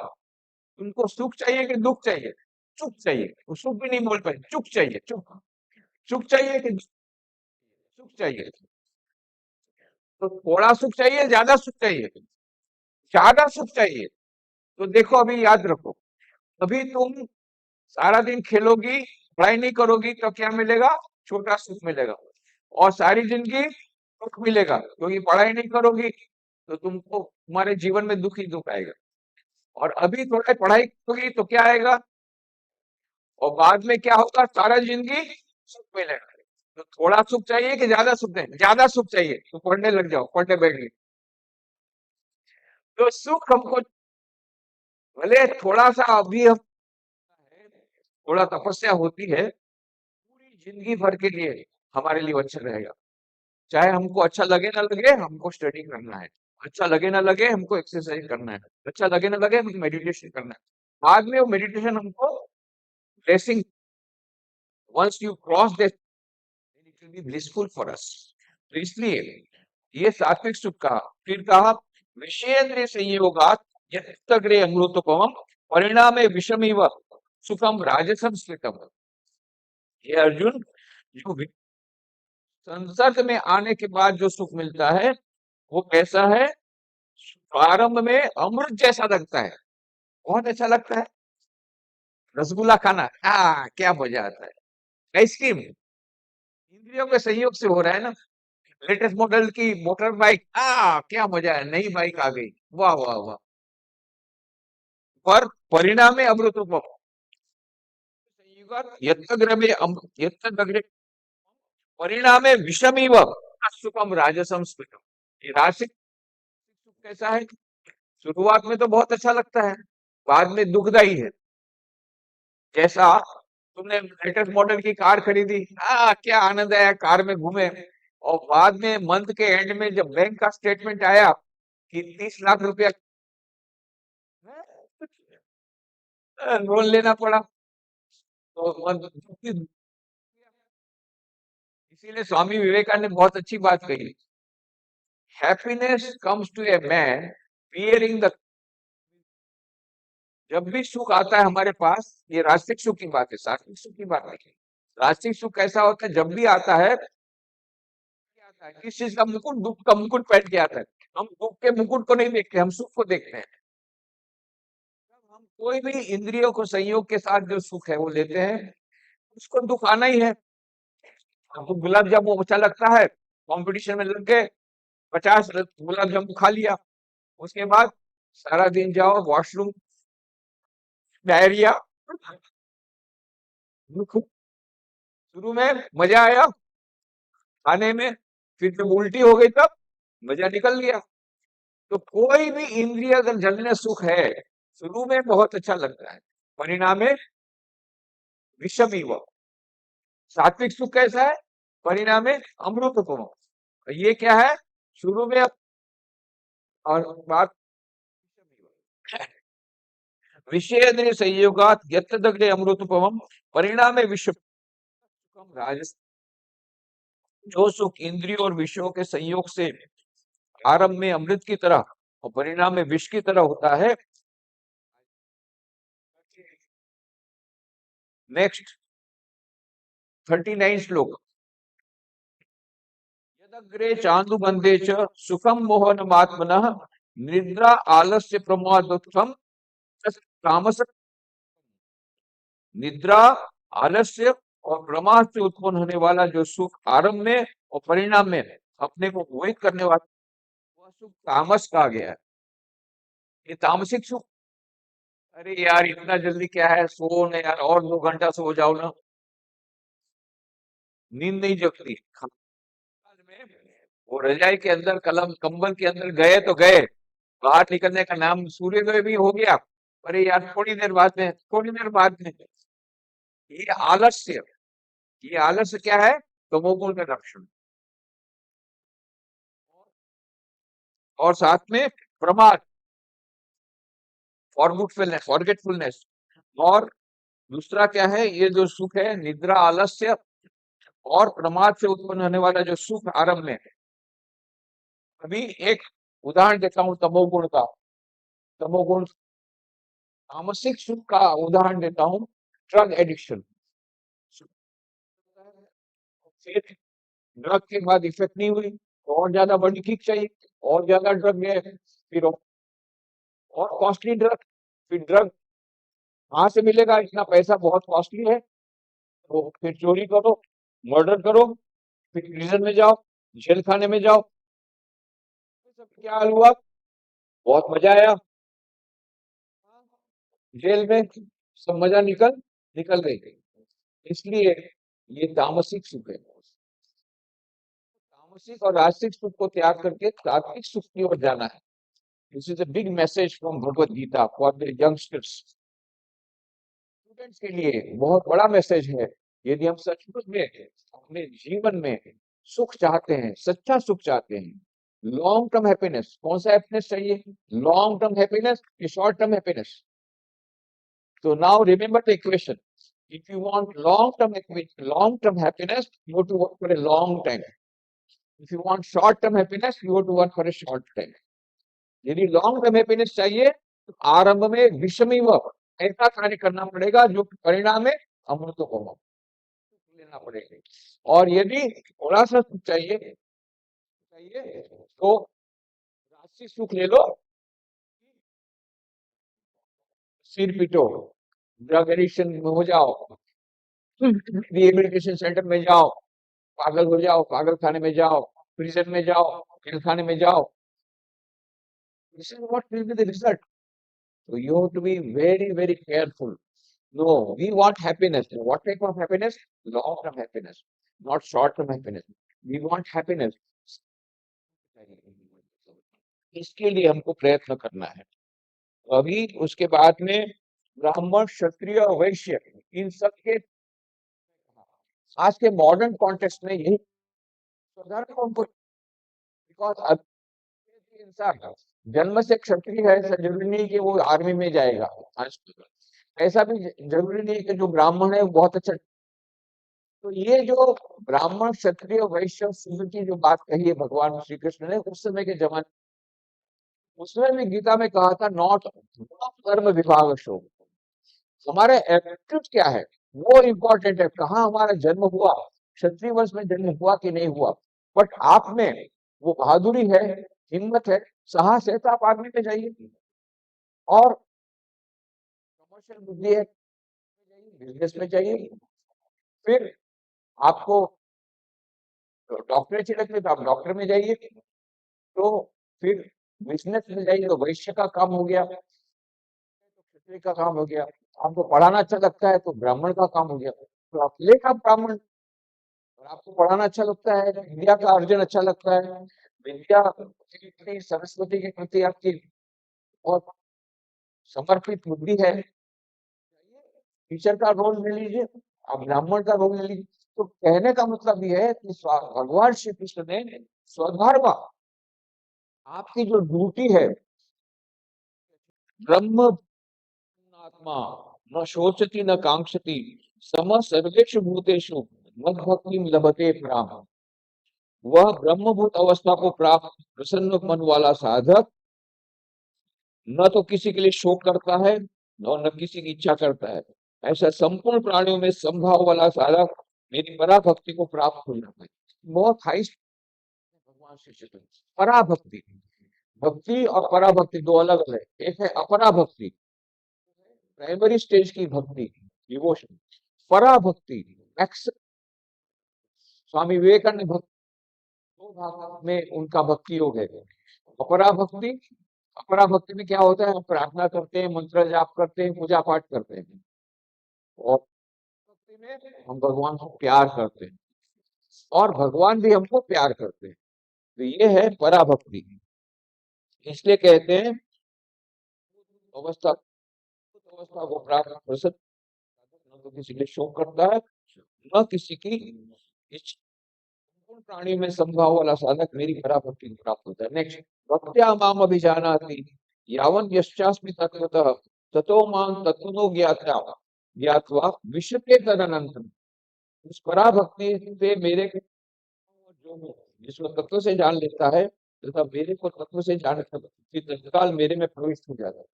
तुमको सुख चाहिए कि दुख चाहिए, चुप चाहिए, वो सुख भी नहीं बोल पाए, चुप चाहिए, चुप, सुख चाहिए कि सुख चाहिए, तो थोड़ा सुख चाहिए, ज्यादा सुख चाहिए, ज्यादा सुख चाहिए, तो देखो अभी याद रखो, अभी तुम सारा दिन खेलोगी, पढ़ाई नहीं करोगी तो क्या मिलेगा, छोटा सुख मिलेगा, और सारी जिंदगी दुख मिलेगा, क्योंकि पढ़ाई नहीं करोगी तो तुमको तुम्हारे जीवन में दुख ही दुख आएगा, और अभी थोड़ा पढ़ाई करोगी तो क्या आएगा, और बाद में क्या होगा, सारा जिंदगी सुख मिलेगा। तो थोड़ा सुख चाहिए कि ज्यादा सुख चाहिए, ज्यादा सुख चाहिए तो पढ़ने लग जाओ, पढ़ने बैठ गए, तो सुख हमको भले थोड़ा सा अभी हम, थोड़ा तपस्या होती है, पूरी जिंदगी भर के लिए हमारे लिए वो अच्छा रहेगा। चाहे हमको अच्छा लगे ना लगे, हमको स्टडी करना है, अच्छा लगे ना लगे हमको एक्सरसाइज करना है, अच्छा लगे ना लगे हमको मेडिटेशन करना है, बाद में वो मेडिटेशन हमको blessing, once you cross this it will be blissful for us. तो इसलिए ये सात्विक सुख कहा, फिर कहा विषयेंद्रिय संयोगात यत्तग्रे अमृतोपमम परिणामे विषमिव सुखम राजसम स्थितम। ये अर्जुन, जो संसर्ग में आने के बाद जो सुख मिलता है वो कैसा है, प्रारंभ में अमृत जैसा लगता है, बहुत अच्छा लगता है, रसगुल्ला खाना, क्या मजा आता है, आइसक्रीम, इंद्रियों के संयोग से हो रहा है ना, लेटेस्ट मॉडल की मोटर बाइक, क्या मजा है, नई बाइक आ गई, वाह वाह वाह, पर परिणाम में अमृत रूप संयुगात यत्तग्रे परिणाम में विषमिव सुखम राजसम स्मृतम। ये राजसिक सुख कैसा है, शुरुआत में तो बहुत अच्छा लगता है, बाद में दुखदाई है, जैसा तुमने लेटेस्ट मॉडल की कार खरीदी, क्या आनंद आया कार में घूमे, और बाद में मंथ के एंड में जब बैंक का स्टेटमेंट आया कि 30 लाख रुपया लोन लेना पड़ा, तो इसीलिए स्वामी विवेकानंद ने बहुत अच्छी बात कही, happiness comes to a man fearing the, जब भी सुख आता है हमारे पास, ये राजसिक सुख की बात है, सात्विक सुख की बात नहीं। राजसिक सुख कैसा होता है, जब भी आता है, क्या आता है, किस चीज का मुकुट, दुख का मुकुट पहन के आता है, हम दुख के मुकुट को नहीं देखते, हम सुख को देखते हैं। जब हम कोई भी इंद्रियों को संयोग के साथ जो सुख है वो लेते हैं, उसको दुख आना ही है। हमको गुलाब जामुन अच्छा लगता है, कंपटीशन में लग गए, 50 गुलाब जामुन खा लिया, उसके बाद सारा दिन जाओ वॉशरूम, डायरिया, शुरू में मजा आया खाने में, फिर जब उल्टी हो गई तब मजा निकल गया। तो कोई भी इंद्रिय अगर जन्य सुख है, शुरू में बहुत अच्छा लगता है, परिणाम में विषम ही वो, सात्विक सुख कैसा है, परिणाम में अमृत को, ये क्या है, शुरू में और बात विषय संयोगात यत्तदग्रे अमृतोपमम परिणाम में विश्व राजस, जो सुख इंद्रियों और विषयों के संयोग से आरंभ में अमृत की तरह और परिणाम में विष की तरह होता है। नेक्स्ट 39 श्लोक, तदग्रे चांदुबंधे च सुखम मोहनमात्मनः निद्रा आलस्य प्रमादोत्थम तामस। निद्रा, आलस्य और प्रमाद से उत्पन्न होने वाला जो सुख आरंभ में और परिणाम में अपने को मोहित करने वाला, वह सुख तामस कहा गया है। ये तामसिक सुख, अरे यार इतना जल्दी क्या है, सो ना यार, और 2 घंटा सो जाओ ना, नींद नहीं जगती। में वो रजाई के अंदर, कलम कंबल के अंदर गए तो गए, बाहर निकलने का नाम, सूर्योदय भी हो गया, अरे यार थोड़ी देर बाद में, थोड़ी देर बाद में। ये आलस्य, ये आलस्य क्या है? तमोगुण का लक्षण। और साथ में प्रमाद, फॉरगेटफुलनेस, फॉरगेटफुलनेस। और दूसरा क्या है? ये जो सुख है, निद्रा, आलस्य और प्रमाद से उत्पन्न होने वाला जो सुख आरंभ में। अभी एक उदाहरण देता हूं तमोगुण का। तमोगुण, तामसिक सुख का उदाहरण देता हूं, ड्रग एडिक्शन। फिर ड्रग के बाद इफेक्ट नहीं हुई तो और ज्यादा बड़ी किक चाहिए, और ज्यादा ड्रग ले, फिर और कॉस्टली ड्रग। फिर ड्रग कहाँ से मिलेगा? इतना पैसा बहुत कॉस्टली है, तो फिर चोरी करो, मर्डर करो, फिर प्रिजन में जाओ, जेल खाने में जाओ। ये सब क्या हाल हुआ? बहुत मजा आया जेल में, सब मजा निकल निकल गई। इसलिए ये तामसिक सुख है। तामसिक और राजसिक सुख को त्याग करके सात्विक सुख की ओर जाना है। This is a big message from Bhagavad Gita for the youngsters. Students के लिए बहुत बड़ा मैसेज है। यदि हम सचमुच में अपने जीवन में सुख चाहते हैं, सच्चा सुख चाहते हैं, लॉन्ग टर्म हैप्पीनेस, कौन सा हैप्पीनेस चाहिए? लॉन्ग टर्म हैप्पीनेस कि शॉर्ट टर्म हैप्पीनेस? तो now remember the equation. If you want long term happiness, you have to work for a long time. If you want short term happiness, you have to work for a short time. यदि लॉन्ग टर्म हैप्पीनेस चाहिए तो आरंभ में विषमी व ऐसा कार्य करना पड़ेगा जो परिणाम में अमृत को लेना पड़ेगा। और यदि थोड़ा सा सुख चाहिए चाहिए तो राशि सुख ले लो, सिर पीटो, ड्रग एडिक्शन में हो जाओ, रिहेबिलिटेशन सेंटर में जाओ, पागल हो जाओ, पागल खाने में जाओ, प्रिजन में जाओ, जेल खाने में जाओ। This is what will be the result. So you have to be very, very careful. No, we want happiness. What type of happiness? Long-term happiness, not short-term happiness. We want happiness. इसके लिए हमको प्रयत्न करना है। अभी उसके बाद में ब्राह्मण, क्षत्रिय, वैश्य, इन सब के आज के मॉडर्न कॉन्टेक्स्ट में यही साधारण, बिकॉज इंसान जन्म से क्षत्रिय है, ऐसा जरूरी नहीं कि वो आर्मी में जाएगा। आज ऐसा भी जरूरी नहीं कि जो ब्राह्मण है वो बहुत अच्छा। तो ये जो ब्राह्मण, क्षत्रिय, वैश्य, शूद्र की जो बात कही है भगवान श्री कृष्ण ने उस समय के जमाने, उसमें भी गीता में कहा था, नॉट कर्म विभाग शो। हमारा एप्टीट्यूड क्या है वो इम्पोर्टेंट है, कहाँ हमारा जन्म हुआ, क्षत्रिय वंश में जन्म हुआ कि नहीं हुआ। बट आप में वो बहादुरी है, हिम्मत है, साहस है, तो आप आर्मी में जाइए। और कमर्शियल बुद्धि है, बिजनेस में जाइए। फिर आपको डॉक्टरेट चाहिए तो आप डॉक्टर में जाइए। तो फिर बिजनेस में जाइए तो वैश्य का काम हो गया, तो क्षत्रिय का काम हो गया। आपको पढ़ाना अच्छा लगता है तो ब्राह्मण का काम हो गया, तो आप लेखा ब्राह्मण। और आपको पढ़ाना अच्छा लगता है, विद्या का अर्जन अच्छा लगता है, विद्या के प्रति, सरस्वती के प्रति आपकी बहुत समर्पित बुद्धि है, टीचर का रोल ले लीजिए, आप ब्राह्मण का रोल ले लीजिए। तो कहने का मतलब ये है कि भगवान श्री कृष्ण ने स्वधर्म, आपकी जो ड्यूटी है, ब्रह्म आत्मा न शोचति न कांक्षति सम सर्वेषु भूतेषु मद भक्ति लभते प्राम। वह ब्रह्मभूत अवस्था को प्राप्त प्रसन्न मन वाला साधक न तो किसी के लिए शोक करता है और न किसी की इच्छा करता है। ऐसा संपूर्ण प्राणियों में संभाव वाला साधक मेरी पराभक्ति को प्राप्त हो जाता है। बहुत हाई पराभक्ति, भक्ति और पराभक्ति दो अलग अलग है। एक है अपराभक्ति, प्राइमरी स्टेज की भक्ति, डिवोशन। पराभक्ति, एक्स स्वामी विवेकानंद भक्ति, दो भाग में उनका भक्ति योग है। अपराभक्ति, अपराभक्ति में क्या होता है, हम प्रार्थना करते हैं, मंत्र जाप करते हैं, पूजा पाठ करते हैं, और भक्ति में हम भगवान को प्यार करते हैं और भगवान भी हमको प्यार करते हैं। तो ये है पराभक्ति। इसलिए कहते हैं अवस्था, अवस्था को प्राप्त प्रसन्न, न तो किसी के शोक करता है, न किसी की इच्छा। संपूर्ण प्राणी में संभाव वाला साधक मेरी पराभक्ति को प्राप्त होता है। नेक्स्ट, भक्त्या माम अभिजानाति यावन् यश्चास्मि तत्वतः ततो मां तत्त्वतो ज्ञात्वा ज्ञात्वा विशते तदनंतरम। उस पराभक्ति से मेरे को जो हूँ, जिसको तत्व से जान लेता है तथा मेरे को तत्व से जान तत्काल मेरे में प्रविष्ट हो जाता है।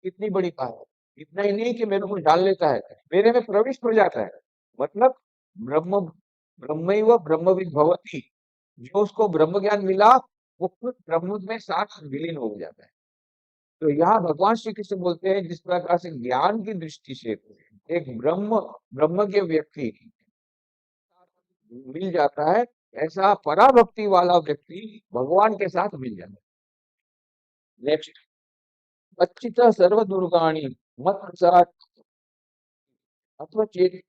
कितनी बड़ी बात है। इतना ही नहीं कि मेरे को जान लेता है, मेरे में प्रविष्ट हो जाता है। मतलब ब्रह्म ब्रह्मैव ब्रह्मविद् भवति, जो उसको ब्रह्म ज्ञान मिला वो खुद ब्रह्म में साथ विलीन हो जाता है। तो यहाँ भगवान श्री कृष्ण बोलते हैं जिस प्रकार से ज्ञान की दृष्टि से एक ब्रह्मज्ञ व्यक्ति मिल जाता है, ऐसा पराभक्ति वाला व्यक्ति भगवान के साथ मिल जाता है। नेक्स्ट, अच्छित सर्व दुर्गाणी मत प्रसाद अथवा चेत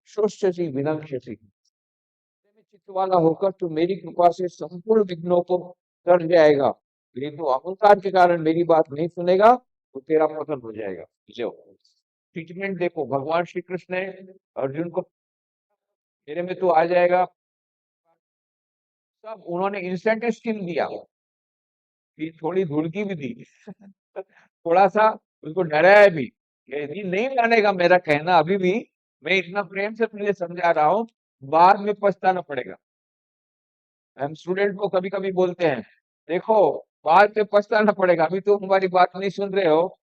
शोष्यसी विनक्ष्यसी। चित्त वाला होकर तो मेरी कृपा से संपूर्ण विघ्नों को कर जाएगा, लेकिन तो अहंकार के कारण मेरी बात नहीं सुनेगा तो तेरा पतन हो जाएगा। जो ट्रीटमेंट देखो, भगवान श्री कृष्ण ने अर्जुन को मेरे में तो आ जाएगा, सब उन्होंने इंस्टेंट स्टीम दिया, फिर थोड़ी धुड़की भी दी थोड़ा सा उसको डराया भी, यदि नहीं मानेगा मेरा कहना अभी भी, मैं इतना प्रेम से तुझे समझा रहा हूँ, बाद में पछताना पड़ेगा। हम स्टूडेंट को कभी कभी बोलते हैं, देखो बाद में पछताना पड़ेगा, अभी तो हमारी बात नहीं सुन रहे हो,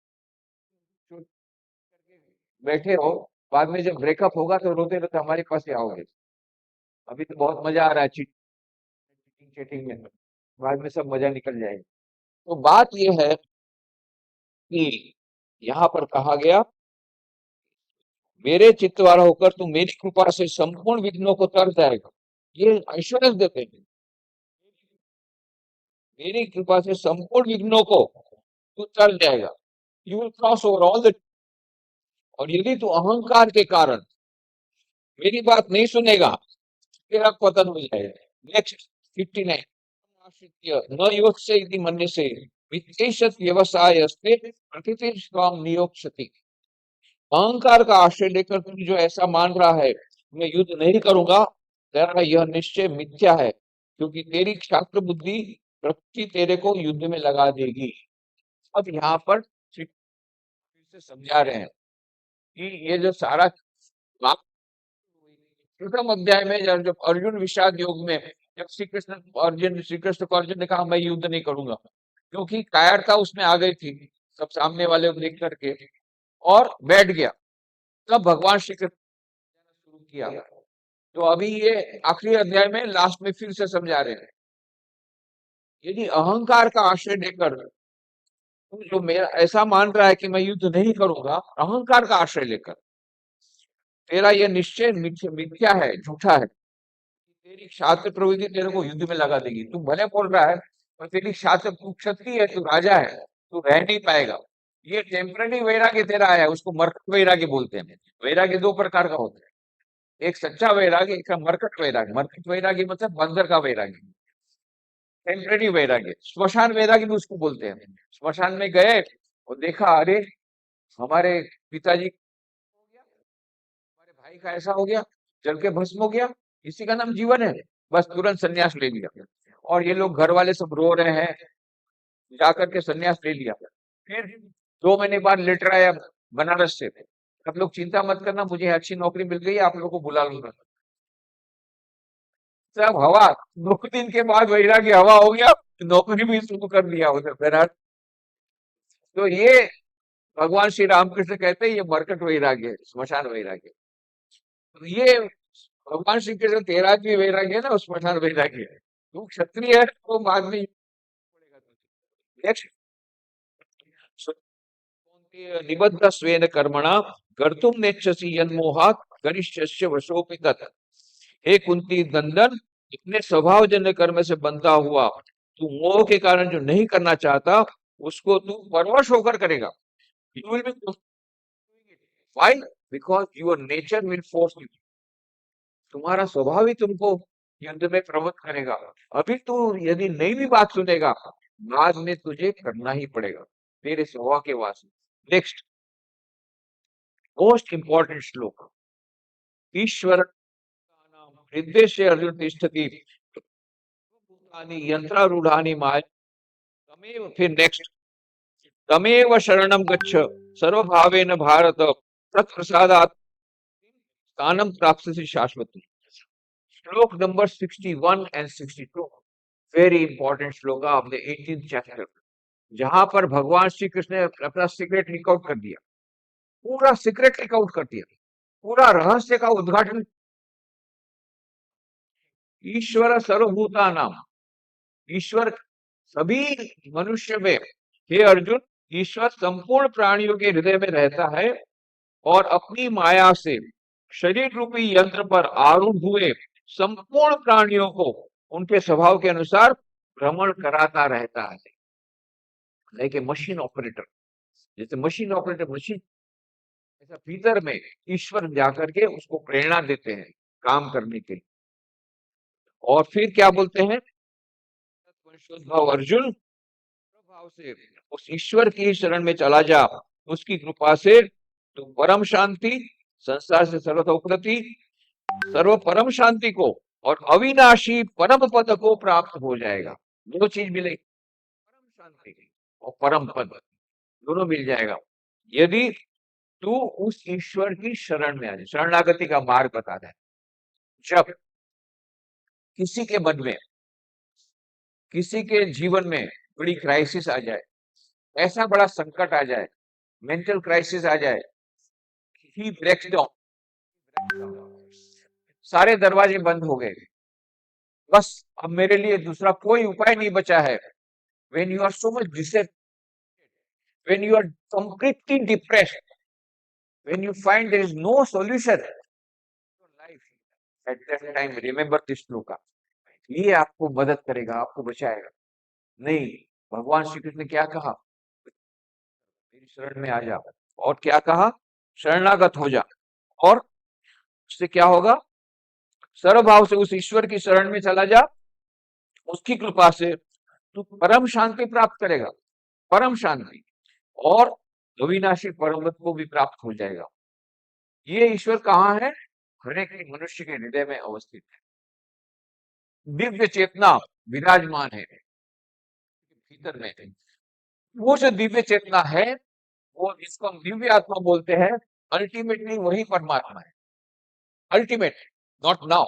बैठे हो, बाद में जब ब्रेकअप होगा तो रोते रोते हमारे पास ही आओगे। अभी तो बहुत मजा आ रहा है चीटिंग चीटिंग में, बाद में सब मजा निकल जाएगा। तो बात यह है कि यहाँ पर कहा गया, मेरे चित्त वाला होकर तू मेरी कृपा से संपूर्ण विघ्नों को तर जाएगा। ये एश्योरेंस देते हैं, मेरी कृपा से संपूर्ण विघ्नों को तू तर जाएगा। You will cross over all the. और यदि तू अहंकार के कारण मेरी बात नहीं सुनेगा, तेरा पतन हो जाएगा। नेक्स्ट 59, न योत्स्य इति मन्यसे वित्तेषत व्यवसायस्ते प्रतिष्ठां नियोक्ष्यति। अहंकार का आश्रय लेकर तुम जो ऐसा मान रहा है मैं युद्ध नहीं करूंगा, तेरा यह निश्चय मिथ्या है, क्योंकि तेरी क्षात्र बुद्धि प्रकृति तेरे को युद्ध में लगा देगी। अब यहाँ पर श्री कृष्ण से समझा रहे हैं कि ये जो सारा बात प्रथम अध्याय में जब अर्जुन विषाद योग में जब श्री कृष्ण को अर्जुन ने कहा मैं युद्ध नहीं करूंगा, क्योंकि कायरता उसमें आ गई थी सब सामने वाले को देख करके, और बैठ गया। तब भगवान श्री कृष्ण ने शुरू किया। तो अभी ये आखिरी अध्याय में लास्ट में फिर से समझा रहे हैं, यदि अहंकार का आश्रय लेकर तू जो मेरा ऐसा मान रहा है कि मैं युद्ध नहीं करूंगा, अहंकार का आश्रय लेकर, तेरा यह निश्चय मिथ्या है, झूठा है। तेरी शास्त्र प्रवृत्ति तेरे को युद्ध में लगा देगी। तू भले बोल रहा है पर तेरी शास्त्र, तू क्षत्रिय है, तू राजा है, तू रह नहीं पाएगा। ये टेम्पररी वैराग्य तेरा आया, उसको मरकट वैराग्य बोलते हैं। वैराग्य दो प्रकार का होता है, एक सच्चा वैराग्य, एक मरकट वैराग्य। मरकट वैराग्य मतलब बंदर का वैराग्य, टेम्पररी वैराग्य। श्मशान वैराग्य भी उसको बोलते हैं। श्मशान में गए और देखा, अरे हमारे पिताजी हो गया, हमारे भाई का ऐसा हो गया, जल के भस्म हो गया, इसी का नाम जीवन है। बस तुरंत सन्यास ले लिया। और ये लोग घर वाले सब रो रहे हैं, जाकर के सन्यास ले लिया। फिर 2 महीने बाद लेटर आया बनारस से, आप लोग चिंता मत करना, मुझे अच्छी नौकरी मिल गई है, आप लोगों को बुला लूंगा। सब हवा, 2 दिन के बाद वैराग्य हवा हो गया, नौकरी भी शुरू कर दिया उधर बनारस। तो ये भगवान श्री रामकृष्ण कहते हैं ये मरकट वैराग्य है, श्मशान वैराग्य। तो ये भगवान श्री कृष्ण तेरा भी वैराग्य है ना, स्मशान वैराग्य है। तू क्षत्रिय है तो बाद में पड़ेगा तुझे। नेक्स्ट, निबद्ध स्वेन कर्मणा कर्तुम नेच्छसि यन्मोहात् करिष्यस्य वशोऽपि तत्। हे कुंती नंदन, अपने स्वभावजन्य कर्म से बंधा हुआ तू मोह के कारण जो नहीं करना चाहता उसको तू परवश होकर करेगा। You will be, why? Because your nature will force you. तुम्हारा स्वभाव ही तुमको युद्ध में प्रवृत्त करेगा। अभी तू यदि नहीं भी बात सुनेगा, बाद में तुझे करना ही पड़ेगा तेरे स्वभाव के वास्ते। नेक्स्ट, मोस्ट इंपॉर्टेंट श्लोक, ईश्वर हृदय अर्जुन तिष्ठति भूतानि यंत्रारूढ़ानि माया तमेव। फिर नेक्स्ट, तमेव शरणं गच्छ सर्वभावेन भारत तत्प्रसादात् स्थानं प्राप्स्यसि शाश्वतम्। श्लोक नंबर 61 एंड 62, वेरी इंपॉर्टेंट श्लोक ऑफ द 18th चैप्टर, जहां पर भगवान श्री कृष्ण ने अपना सीक्रेट लीक आउट कर दिया, पूरा सीक्रेट लीक आउट कर दिया, पूरा रहस्य का उद्घाटन। ईश्वर सर्वभूतानां, ईश्वर सभी मनुष्य में, हे अर्जुन, ईश्वर संपूर्ण प्राणियों के हृदय में रहता है और अपनी माया से शरीर रूपी यंत्र पर आरूढ़ हुए संपूर्ण प्राणियों को उनके स्वभाव के अनुसार भ्रमण कराता रहता है, लाइक ए मशीन ऑपरेटर। जैसे मशीन ऑपरेटर मशीन, ऐसा भीतर में ईश्वर जाकर के उसको प्रेरणा देते हैं काम करने के लिए। और फिर क्या बोलते हैं, भाव अर्जुन, भाव से उस ईश्वर की शरण में चला जा, उसकी कृपा से तो परम शांति, संसार से सर्वतोपगति, सर्व परम शांति को और अविनाशी परम पद को प्राप्त हो जाएगा। दो चीज मिलेगी, परम शांति और परम पद, दोनों मिल जाएगा यदि तू उस ईश्वर की शरण में आ जाए। शरणागति का मार्ग बताता है। जब किसी के मन में, किसी के जीवन में बड़ी क्राइसिस आ जाए, ऐसा बड़ा संकट आ जाए, मेंटल क्राइसिस आ जाए, ही ब्रेक्स डाउन, सारे दरवाजे बंद हो गए, बस अब मेरे लिए दूसरा कोई उपाय नहीं बचा है। when you are so much distressed, when you are completely depressed, when you find there is no solution to life, at that time remember this shloka, ये आपको मदद करेगा, आपको बचाएगा। नहीं, भगवान श्री कृष्ण ने क्या कहा, मेरी शरण में आ जा, और क्या कहा, शरणागत हो जा, और उससे क्या होगा, सर्वभाव से उस ईश्वर की शरण में चला जा, उसकी कृपा से तू परम शांति प्राप्त करेगा, परम शांति, और अविनाशी परम पद को भी प्राप्त हो जाएगा। ये ईश्वर कहाँ है, हर एक मनुष्य के हृदय में अवस्थित है, दिव्य चेतना विराजमान है भीतर में। वो जो दिव्य चेतना है, वो जिसको हम दिव्य आत्मा बोलते हैं, अल्टीमेटली वही परमात्मा है। Ultimate, not now,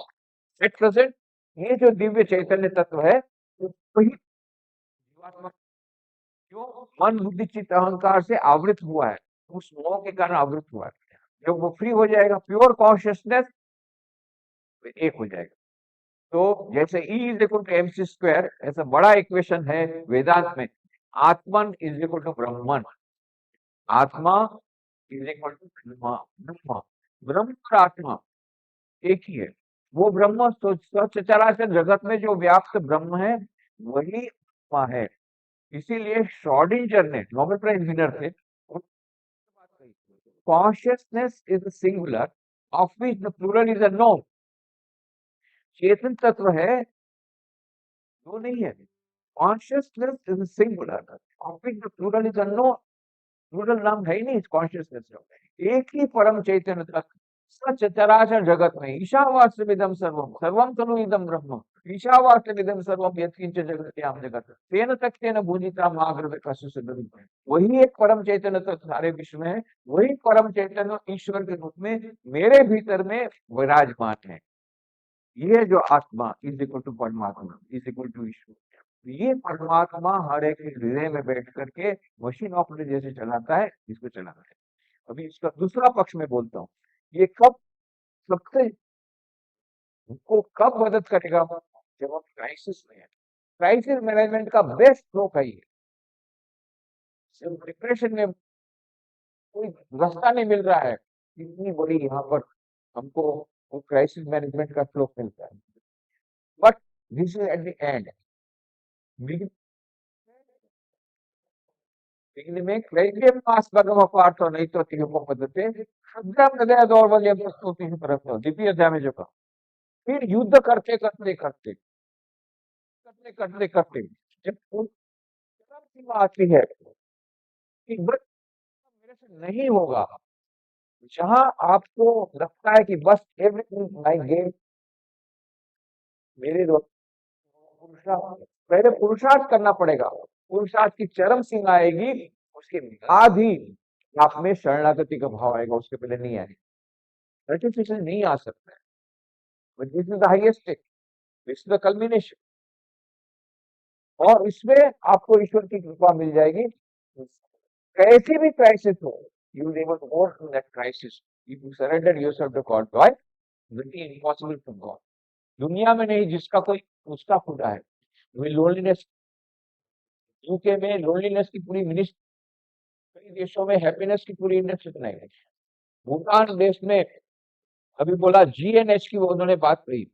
at present ये जो दिव्य चैतन्य तत्व है वही जीवात्मा, जो मन बुद्धि चित्त अहंकार से आवृत हुआ है, उस मोह के कारण आवृत हुआ है। जब वो फ्री हो जाएगा, प्योर कॉन्शियसनेस, एक हो जाएगा। तो जैसे E is equal to MC square, ऐसा बड़ा इक्वेशन है वेदांत में, आत्मन is equal to Brahman, atma is equal to Brahma, Brahma, Brahm और आत्मा एक ही है। वो ब्रह्म सचराचर जगत में जो व्याप्त ब्रह्म है वही आत्मा है। इसीलिए श्रोडिंगर ने, नोबेल प्राइज विनर थे, consciousness is singular of which the plural is a known. चेतन तत्व है, वो नहीं है। Consciousness is singular of which the plural is a known. Plural नाम है ही नहीं कॉन्शियसनेस का। एक ही परम चैतन्य तत्व सचराचर जगत में, ईशावास्यमिदं सर्वम सर्वम खलु इदं ब्रह्म, ईशावास्यमिदं सर्वम यत्किंच जगत्याम जगत् तेन तक्तेन भूजिता माग्रव कस्य सिद्धि। वही एक परम चैतन्य तत्व सारे विश्व में है, वही परम चैतन्य ईश्वर के रूप में मेरे भीतर में विराजमान है। ये जो आत्मा इज इक्वल टू परमात्मा इज इक्वल टू ईश्वर, ये परमात्मा हर एक हृदय में बैठ करके मशीन ऑपरेटर जैसे चलाता है, इसको चलाता है। अभी इसका दूसरा पक्ष में बोलता हूँ, ये कब सबसे को कब मदद करेगा, जब हम क्राइसिस में है, क्राइसिस मैनेजमेंट का बेस्ट स्ट्रोक है ये। जब डिप्रेशन में कोई रास्ता नहीं मिल रहा है, इतनी बड़ी यहाँ पर हमको वो क्राइसिस मैनेजमेंट का स्ट्रोक मिलता है। But this is at the end. Equilibrium mass नहीं तो को पद्धति शब्दम नदया दौर्बल्य स्तुति परंतु द्वितीय ड्यामेज का फिर युद्ध करते करते करते करते करते करते जब चरम सीमा आती है कि बस मेरे से नहीं होगा, जहां आपको लगता है कि बस एवरीथिंग माय गेम मेरे द्वारा पुरुषार्थ, पहले पुरुषार्थ करना पड़ेगा। पुरुषार्थ की चरम सीमा आएगी, उसके बाद ही आप में शरणागति का भाव आएगा, उसके पहले नहीं आएगा। सर्टिफिकेशन नहीं आ सकता है, but this is the highest stage, this is the culmination. और इसमें आपको ईश्वर की कृपा मिल जाएगी। कैसी भी क्राइसिस हो, you will able to overcome that crisis if you surrender yourself to God. By nothing impossible to God. दुनिया में नहीं, जिसका कोई उसका खुदा है। लोनलीनेस, यूके में लोनलीनेस की पूरी मिनिस्ट्री, कई देशों में हैप्पीनेस की पूरी इंडस्ट्री बनाई गई। भूटान देश में अभी बोला जीएनएच की, वो उन्होंने बात कही,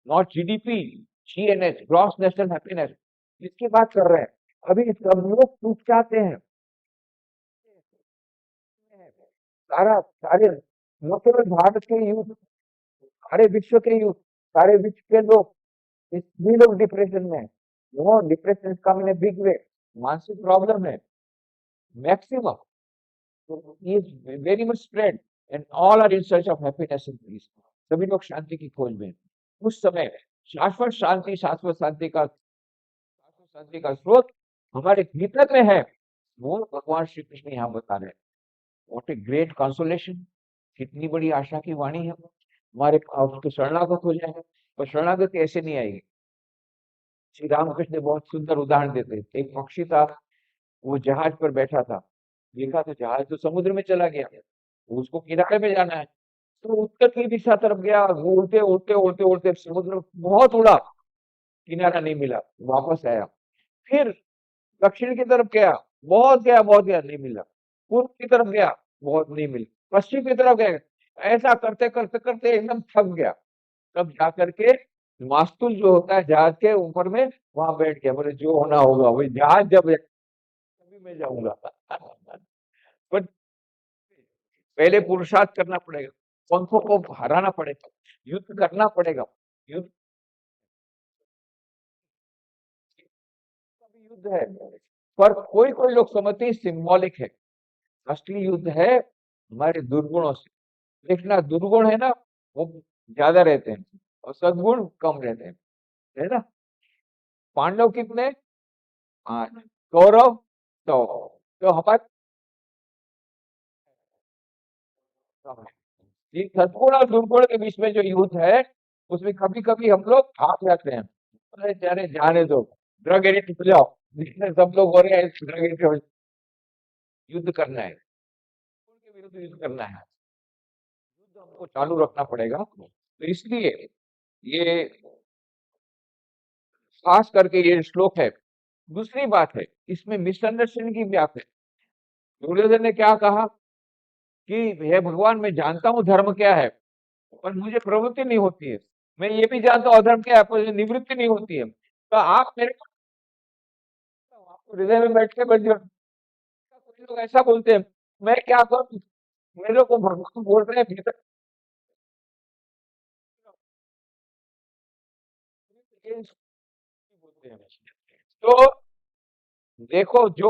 not GDP, GNH, gross national happiness, इसकी बात कर रहे हैं। अभी सब लोग टूट जाते हैं, सारा सारे न केवल भारत के यूथ, सारे विश्व के यूथ, सारे विश्व के लोग, भी लोग डिप्रेशन में है। वो depression come in big way, मानसिक प्रॉब्लम है maximum, is very much spread and all are in search of happiness and peace। सभी लोग शांति की खोज में। उस समय शाश्वत शांति, शाश्वत शांति का स्रोत हमारे भीतर में है, वो भगवान श्री कृष्ण यहाँ बता रहे हैं। व्हाट ए ग्रेट कंसोलेशन, कितनी बड़ी आशा की वाणी है। हमारे उसके शरणागत हो जाएंगे, पर शरणागति ऐसे नहीं आएगी। श्री रामकृष्ण बहुत सुंदर उदाहरण देते हैं। एक पक्षी था, वो जहाज पर बैठा था, देखा तो जहाज तो समुद्र में चला गया, उसको किनारे में जाना है, तो उत्तर की दिशा तरफ गया, वो उड़ते उड़ते उड़ते उड़ते समुद्र में बहुत उड़ा, किनारा नहीं मिला, वापस आया। फिर दक्षिण की तरफ गया, बहुत गया, नहीं मिला। पूर्व की तरफ गया, बहुत नहीं मिली। पश्चिम की तरफ गया, ऐसा करते करते करते एकदम थक गया। तब जाकर के मास्तुल जो होता है जहाज के ऊपर में, वहां बैठ गया, बोले जो होना होगा, वही जहाज जब तभी मैं जाऊंगा। बट पहले पुरुषार्थ करना पड़ेगा, पंखों को हराना पड़ेगा, युद्ध करना पड़ेगा। युद्ध युद्ध है, पर कोई कोई लोग समझते हैं सिंबॉलिक है। असली युद्ध है हमारे दुर्गुणों से। देखना, दुर्गुण है ना, वो ज्यादा रहते हैं और सद्गुण कम रहते हैं, है ना। पांडव कितने? 8, कौरव 100। तो हमारे ये सद्गुण और दुर्गुण के बीच में जो युद्ध है, उसमें कभी कभी हम लोग हार जाते हैं। अरे जाने जाने दो, ड्रग एडिक्ट हो जाओ, जितने सब लोग हो रहे हैं ड्रग एडिक्ट हो, युद्ध करना है, उनके विरुद्ध युद्ध करना है, युद्ध हमको चालू रखना पड़ेगा। तो इसलिए ये खास करके ये श्लोक है। दूसरी बात है, इसमें मिसअंडरस्टैंडिंग की बात है। दुर्योधन ने क्या कहा कि हे भगवान, मैं जानता हूँ धर्म क्या है, पर मुझे प्रवृत्ति नहीं होती है। मैं ये भी जानता हूँ अधर्म क्या है, पर मुझे निवृत्ति नहीं होती है। तो आप मेरे को, आपको हृदय में बैठ के बैठ, कुछ लोग ऐसा बोलते हैं, मैं क्या करूं, मेरे को भगवान बोल रहे हैं भीतर, बोलते हैं। तो देखो, जो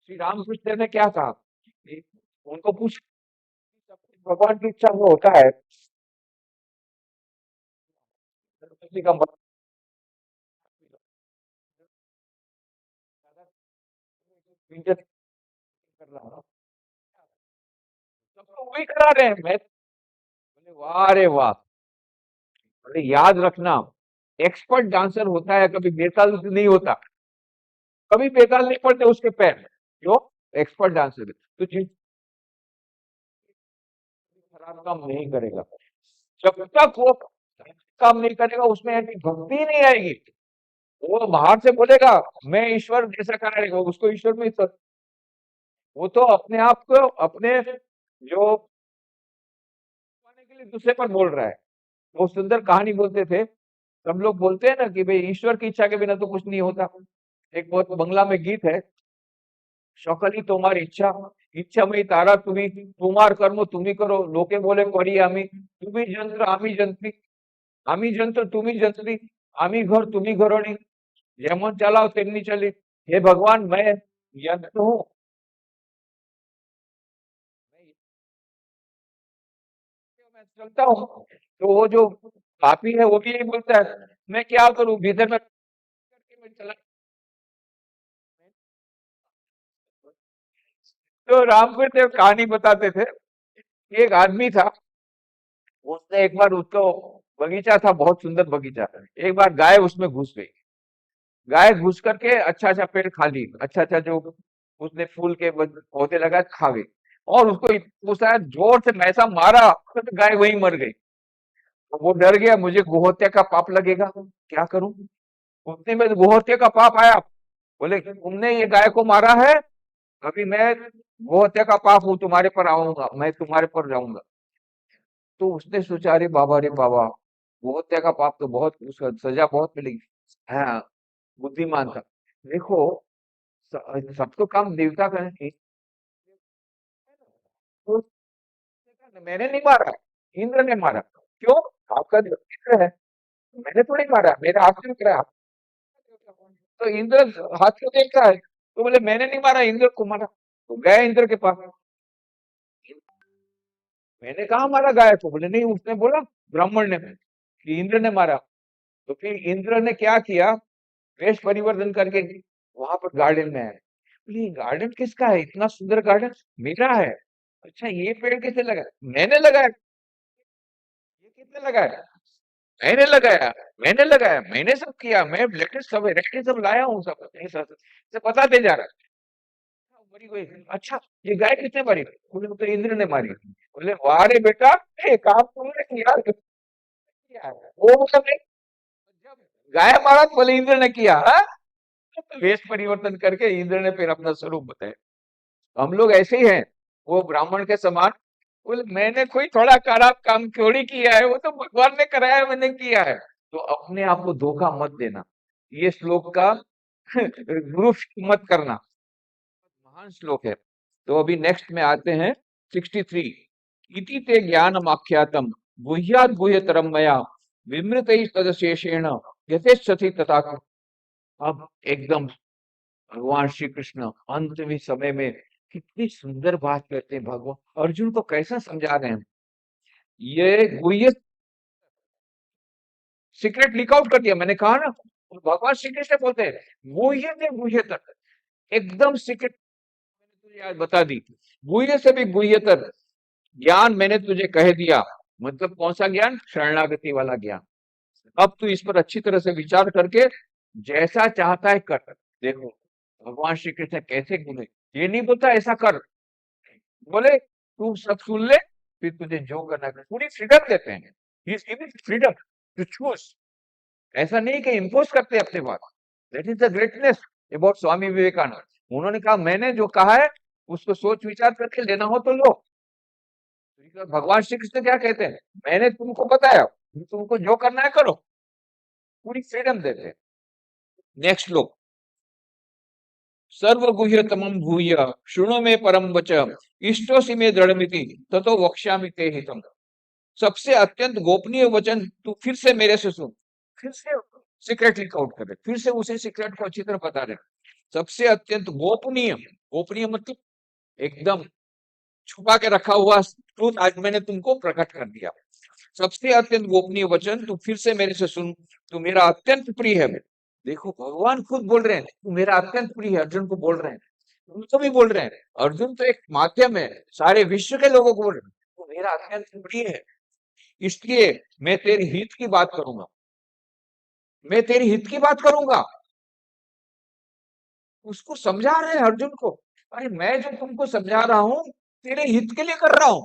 श्री रामकृष्ण ने क्या कहा, उनको पूछ, भगवान की इच्छा वो होता है, किसी का इज्जत कर रहा हूं, सबको वही करा रहे हैं। मैं बोले वाह रे वाह। अरे याद रखना, एक्सपर्ट डांसर होता है, कभी बेताल नहीं होता, कभी बेताल नहीं पड़ते उसके पैर, जो एक्सपर्ट डांसर है। तो जिस खराब काम नहीं करेगा, जब तक वो काम नहीं करेगा उसमें ऐसी भक्ति ही नहीं आएगी। वो बाहर से बोलेगा मैं ईश्वर जैसा करेगा, उसको ईश्वर में वो तो अपने आप को अपने जो पाने के लिए दूसरे पर बोल रहा है। वो सुंदर कहानी बोलते थे, सब लोग बोलते हैं ना कि भाई ईश्वर की इच्छा के बिना तो कुछ नहीं होता। एक बहुत बंगला में गीत है, সকলই তোমার ইচ্ছা, ইচ্ছাময়ী তারা তুমি, তোমার কর্ম তুমি করো, লোকে বলে করি আমি, তুমি যন্ত্র আমি যন্ত্রী, আমি যন্ত্র তুমি যন্ত্রী, আমি ঘর তুমি ঘরণী, যেমন চালাও তেমনি চলি, हे भगवान मैं यंत्र हूँ, मैं चलता हूँ। तो वो जो पापी है वो भी यही बोलता है, मैं क्या करूं भीतर में करके मैं चला। तो रामपुर देव कहानी बताते थे, एक आदमी था, उसने एक बार उसको बगीचा था, बहुत सुंदर बगीचा, एक बार गाय उसमें घुस गई। गाय घुस करके अच्छा अच्छा पेड़ खा ली, अच्छा अच्छा जो उसने फूल के पौधे लगाए खा गई। और उसको उसने जोर से ऐसा मारा तो गाय वहीं मर गई। तो वो डर गया, मुझे गोहत्या का पाप लगेगा, क्या करूं। उतने में गोहत्या का पाप आया, बोले तुमने ये गाय को मारा है, अभी मैं गोहत्या का पाप हूं, तुम्हारे पर आऊंगा, मैं तुम्हारे पर जाऊंगा। तो उसने सोचा रे बाबा, गोहत्या का पाप तो बहुत, उसका सजा बहुत मिलेगी। हाँ, बुद्धिमान था। देखो, सब तो काम देवता का है, तो मैंने नहीं मारा, इंद्र ने मारा। क्यों? आपका जो इंद्र है, मैंने थोड़ी मारा, मेरे हाथ से निकला। तो इंद्र हाथ को देखता है, तो बोले मैंने नहीं मारा, इंद्र को मारा। तो गए इंद्र के पास, मैंने कहा मारा गाय को, बोले नहीं, उसने बोला ब्राह्मण ने कि इंद्र ने मारा। तो फिर इंद्र ने क्या किया, वेश परिवर्तन करके वहां पर गार्डन में आया। बोले ये गार्डन किसका है, इतना सुंदर गार्डन मेरा है। अच्छा ये पेड़ कैसे लगा, मैंने लगाया। ये किसने लगाया, मैंने लगाया, मैंने लगाया, मैंने सब किया, मैं इलेक्ट्रिक सब लाया हूँ, सब से बताते जा रहा है। मरी गई, अच्छा ये गाय किसने मारी, बोले वो तो इंद्र ने मारी। बोले वाह रे बेटा, ये काम तुमने किया, किया है। वो मतलब जब गाय मारा तो बोले इंद्र ने किया, हाँ? तो वेश परिवर्तन करके इंद्र ने फिर अपना स्वरूप बताया। हम लोग ऐसे ही हैं, वो ब्राह्मण के समान, बोले मैंने कोई थोड़ा खराब काम थोड़ी किया है, वो तो भगवान ने कराया है, मैंने किया है। तो अपने आप को धोखा मत देना, ये श्लोक का गुरु मत करना, महान श्लोक है। तो अभी नेक्स्ट में आते हैं 63। इति ते ज्ञानमाख्यातम गुह्यात गुह्यतरम मया विमृतैः तदशेषेण यथेच्छति तथा। अब एकदम भगवान श्री कृष्ण अंतिम समय में कितनी सुंदर बात करते हैं, भगवान अर्जुन को कैसा समझा रहे हैं। ये गुह्य सीक्रेट लीक आउट कर दिया, मैंने कहा ना, भगवान श्री कृष्ण बोलते हैं गुह्य से गुह्यतर, एकदम सीक्रेट मैंने तुझे आज बता दी, गुह्य से भी गुह्यतर ज्ञान मैंने तुझे कह दिया। मतलब कौन सा ज्ञान, शरणागति वाला ज्ञान। अब तू इस पर अच्छी तरह से विचार करके जैसा चाहता है कर। देखो भगवान श्री कृष्ण कैसे बोले, ये नहीं बोलता ऐसा कर, बोले तू सब सुन ले, फिर तुझे जो करना है पूरी फ्रीडम देते हैं। He is giving freedom to choose, ऐसा नहीं कि इम्पोज करते अपने बात। That is the greatness about Swami Vivekananda. उन्होंने कहा मैंने जो कहा है उसको सोच विचार करके लेना हो तो लो। भगवान श्री कृष्ण क्या कहते हैं, मैंने तुमको बताया, तुमको जो करना है करो, पूरी फ्रीडम देते हैं। नेक्स्ट लो, सर्वगुह्यतमं भूय शृणु मे परम वच इष्टोसि मे दृढ़मिति ततो वक्ष्यामि ते हितम। सबसे अत्यंत गोपनीय वचन तू फिर से मेरे से सुन। फिर से सीक्रेट लीक आउट कर रहे, फिर से उसी सीक्रेट को अच्छी तरह बता रहे। सबसे अत्यंत गोपनीय, गोपनीय मतलब एकदम छुपा के रखा हुआ ट्रूथ आज मैंने तुमको प्रकट कर दिया। सबसे अत्यंत गोपनीय वचन तू फिर से मेरे से सुन, तू मेरा अत्यंत प्रिय है। देखो भगवान खुद बोल रहे हैं तू मेरा अत्यंत प्रिय है, अर्जुन को बोल रहे हैं, उनको भी बोल रहे हैं। अर्जुन तो एक माध्यम है, सारे विश्व के लोगों को बोल रहे हैं तू मेरा अत्यंत प्रिय है, इसलिए मैं तेरे हित की बात करूंगा, मैं तेरे हित की बात करूंगा। उसको समझा रहे हैं अर्जुन को, अरे मैं जो तुमको समझा रहा हूं तेरे हित के लिए कर रहा हूं,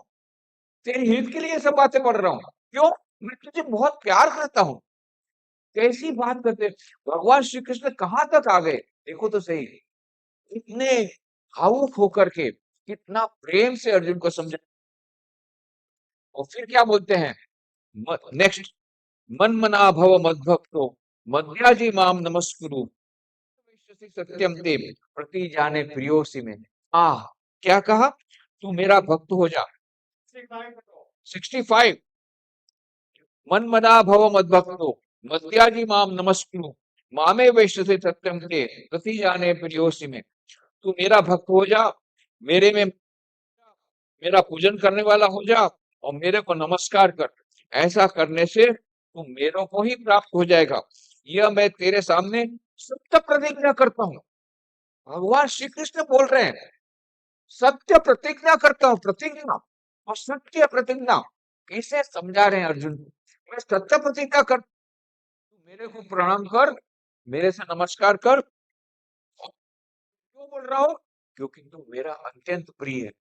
तेरे हित के लिए सब बातें पढ़ रहा हूं। क्यों? मैं तुझे बहुत प्यार करता हूँ। कैसी बात करते हैं? भगवान श्री कृष्ण कहाँ तक आ गए? देखो तो सही। इतने भावुक होकर के कितना प्रेम से अर्जुन को समझा। और फिर क्या बोलते हैं? नेक्स्ट, मन मना भव मद्भक्तो मद्याजी माम नमस्कुरु वैश्यसि सत्यम ते प्रति जाने प्रियोसी में। आह, क्या कहा? तू मेरा भक्त हो जा। 65, मन मना भव मद्भक्तो मद्याजी माम नमस्कुरु मामे वैश्यसि सत्यम ते प्रति जाने प्रियोसी में। तू मेरा भक्त हो जा, मेरे में मेरा पूजन करने वाला हो जा और मेरे को नमस्कार कर। ऐसा करने से तू मेरे को ही प्राप्त हो जाएगा। यह मैं तेरे सामने सत्य प्रतिज्ञा करता हूँ। भगवान श्री कृष्ण बोल रहे हैं, सत्य प्रतिज्ञा करता हूँ। प्रतिज्ञा और सत्य प्रतिज्ञा कैसे समझा रहे हैं अर्जुन को? मैं सत्य प्रतिज्ञा कर, तू मेरे को प्रणाम कर, मेरे से नमस्कार कर। क्यों बोल रहा हूँ? क्योंकि तू मेरा अत्यंत प्रिय है।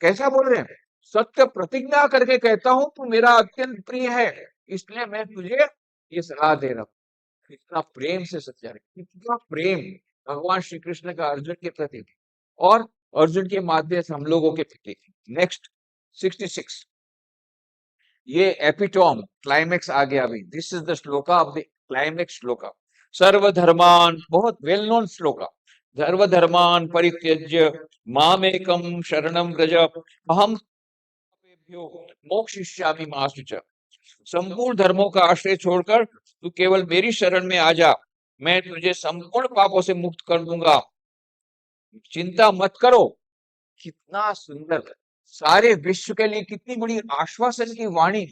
कैसा बोल रहे हैं? सत्य प्रतिज्ञा करके कहता हूं तू मेरा अत्यंत प्रिय है, इसलिए मैं तुझे ये सलाह दे रहा हूं। कितना प्रेम से सत्य है, कितना प्रेम भगवान श्री कृष्ण का अर्जुन के प्रति थी और अर्जुन के माध्यम से हम लोगों के प्रति। नेक्स्ट 66, ये एपिटोम क्लाइमेक्स आ गया अभी। This is the shloka of the climax shloka. सर्वधर्मान, बहुत वेल नोन श्लोका। सर्वधर्मान परित्यज्य मामेकम शरणम व्रज अहम पापेभ्यो मोक्षयिष्यामि मा शुचः। संपूर्ण धर्मों का आश्रय छोड़कर तू केवल मेरी शरण में आ जा, मैं तुझे संपूर्ण पापों से मुक्त कर दूंगा। चिंता मत करो। कितना सुंदर, सारे विश्व के लिए कितनी बड़ी आश्वासन की वाणी,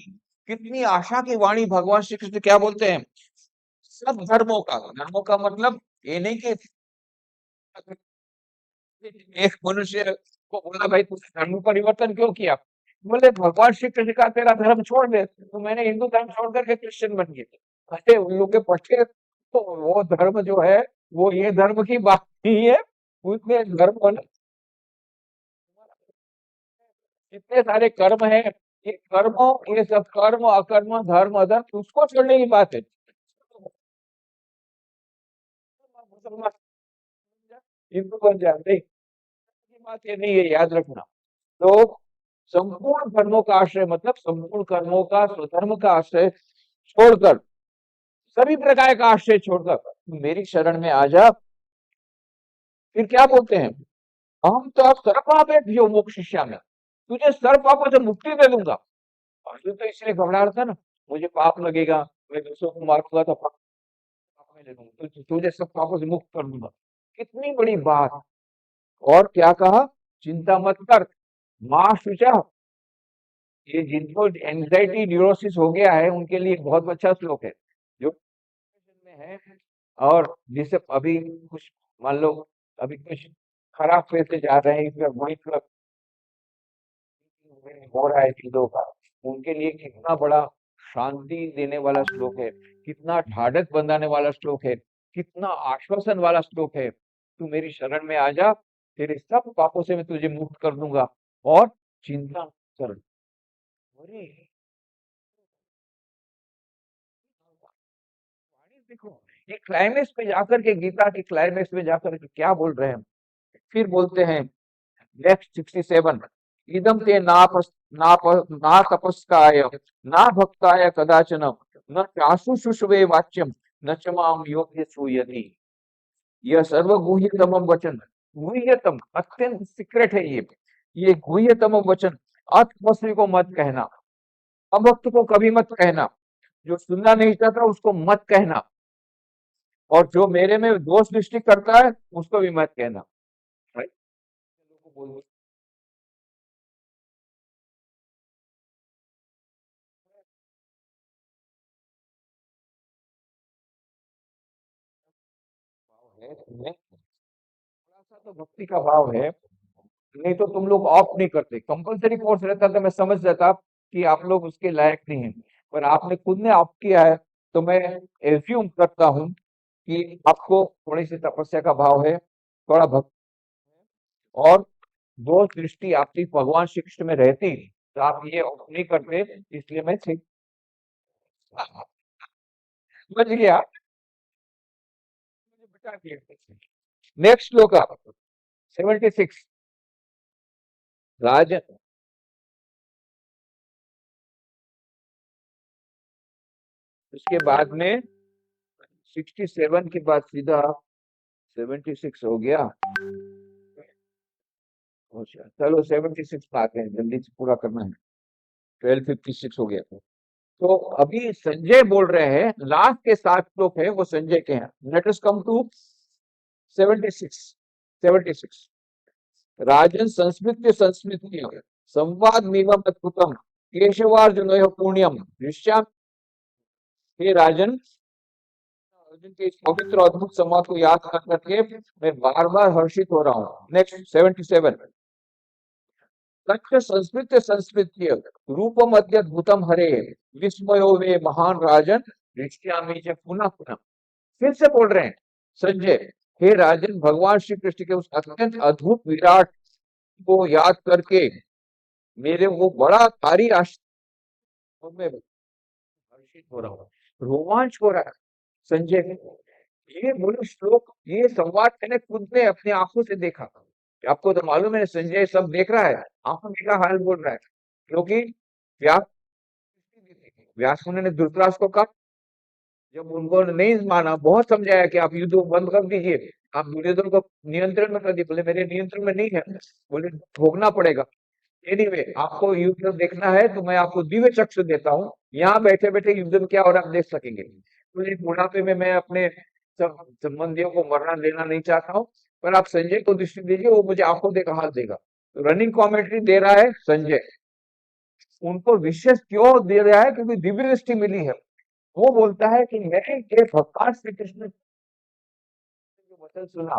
कितनी आशा की वाणी। भगवान श्री कृष्ण क्या बोलते हैं? सब धर्मों का, धर्मों का मतलब ये नहीं कि एक मनुष्य को बोला भाई तू धर्म परिवर्तन क्यों किया? बोले भगवान श्री कृष्ण का तेरा धर्म छोड़ दे, तो मैंने हिंदू धर्म छोड़ करके क्रिश्चियन बन गया। अरे उन लोग के पट्टे, तो वो धर्म जो है वो ये धर्म की बात नहीं है। उसमें धर्म होना, इतने सारे कर्म है, ये कर्मों, ये सब कर्म अकर्म धर्म अधर्म उसको छोड़ने की बात है। मुसलमान हिंदू बन जाते, की बात ये नहीं है, याद रखना। तो संपूर्ण धर्मों का आश्रय मतलब संपूर्ण कर्मों का, स्वधर्म का आश्रय छोड़कर, सभी प्रकार का आश्रय छोड़कर मेरी शरण में आ जा। फिर क्या बोलते हैं? हम तो अब सर्व पापे भ्यो मोक्षयिष्यामि, तुझे सर्व पापों से मुक्ति दे दूंगा। अर्जुन तो इसलिए घबरा रहा था ना, मुझे पाप लगेगा, मैं दूसरों को मारूंगा तो पाप में ले लूंगा, तो तुझे सब पापों से मुक्त कर दूंगा। कितनी बड़ी बात। और क्या कहा? चिंता मत कर, माँ शुचा। ये जिनको एंजाइटी न्यूरोसिस हो गया है उनके लिए बहुत अच्छा श्लोक है, जो में है। और जिसे अभी कुछ, मान लो अभी कुछ खराब फेज से जा रहे हैं, इसमें वही हो रहा है चीजों का, उनके लिए कितना बड़ा शांति देने वाला श्लोक है, कितना ढाढ़स बंधाने वाला श्लोक है, कितना आश्वासन वाला श्लोक है। तू मेरी शरण में आ जा, तेरे सब पापों से मैं तुझे मुक्त कर दूंगा और चिंता मत कर। अरे वाणी देखो, ये क्लाइमेक्स में जाकर के, गीता के क्लाइमेक्स में जाकर के क्या बोल रहे हैं? फिर बोलते हैं नेक्स्ट 67, इदम ते नाप ना तपस्काय ना भक्ताय कदाचन न चाशु शुष्वे वाच्यम न च माम योग्य सूयति। यह सर्वगुह्यतम वचन, गुह्यतम अत्यंत सीक्रेट है ये गुह्यतम वचन अतपस्वी को मत कहना, अभक्त को कभी मत कहना, जो सुनना नहीं चाहता उसको मत कहना, और जो मेरे में दोष दृष्टि करता है उसको भी मत कहना। Right? लोगों को बोल दो, भाव है तुम्हें, थोड़ा सा तो भक्ति का भाव है, नहीं तो तुम लोग ऑफ नहीं करते। कंपलसरी कोर्स रहता तो मैं समझ जाता कि आप लोग उसके लायक नहीं हैं, पर आपने खुद ने ऑफ किया है, तो मैं एज्यूम करता हूँ कि आपको थोड़ी सी तपस्या का भाव है, थोड़ा भक्ति, और दोष दृष्टि आपकी भगवान श्री कृष्ण में रहती है। तो आप ये ऑफ नहीं करते, इसलिए मैं समझ गया, मुझे बता दिया। नेक्स्ट श्लोक 76। राजन, उसके बाद में 67 के बाद सीधा 76 हो गया। अच्छा चलो 76 पे आते हैं, जल्दी से पूरा करना है। 1256 हो गया। तो अभी संजय बोल रहे हैं, लास्ट के 7 श्लोक है वो संजय के हैं। Let us come to 76। 76 राजन संस्मृत्य संस्मृत्य संवाद मीवम अद्भुतम केशवार्जुनयोः पुण्यम दृश्याम। हे राजन, अर्जुन के इस पवित्र और अद्भुत संवाद को याद कर करके मैं बार बार हर्षित हो रहा हूँ। नेक्स्ट 77 तच्च संस्मृत्य संस्मृत्य रूपम अद्भुतम हरे विस्मयो वे महान राजन दृश्यामि च पुनः पुनः। फिर से बोल रहे हैं संजय, हे राजन, भगवान श्री कृष्ण के उस अत्यंत अद्भुत विराट को याद करके मेरे वो बड़ा भारी आश्चर्य में हर्षित हो रहा हूँ, रोमांच हो रहा है। संजय, ये बोलो श्लोक, ये संवाद मैंने खुद ने अपनी आंखों से देखा। आपको तो मालूम है संजय सब देख रहा है, आंखों में क्या हाल बोल रहा है, क्योंकि व्यास व्यास मुनि ने धृतराष्ट्र को कहा, जब उनको नहीं माना, बहुत समझाया कि आप युद्ध बंद कर दीजिए, आप दुर्योधन को नियंत्रण में कर दीजिए। बोले मेरे नियंत्रण में नहीं है, बोले ठोकना पड़ेगा। एनीवे आपको युद्ध देखना है तो मैं आपको दिव्य चक्षु देता हूँ, यहाँ बैठे बैठे युद्ध में क्या हो रहा है आप देख सकेंगे। तो इस बुढ़ापे में मैं अपने संबंधियों को मरना लेना नहीं चाहता हूँ, पर आप संजय को दृष्टि दीजिए, वो मुझे आंखों देखा हाल देगा। तो रनिंग कमेंट्री दे रहा है संजय, उनको विशेष क्यों दे रहा है, क्योंकि दिव्य दृष्टि मिली है। वो बोलता है कि मैं ये भगवान श्री कृष्ण जो वचन सुना,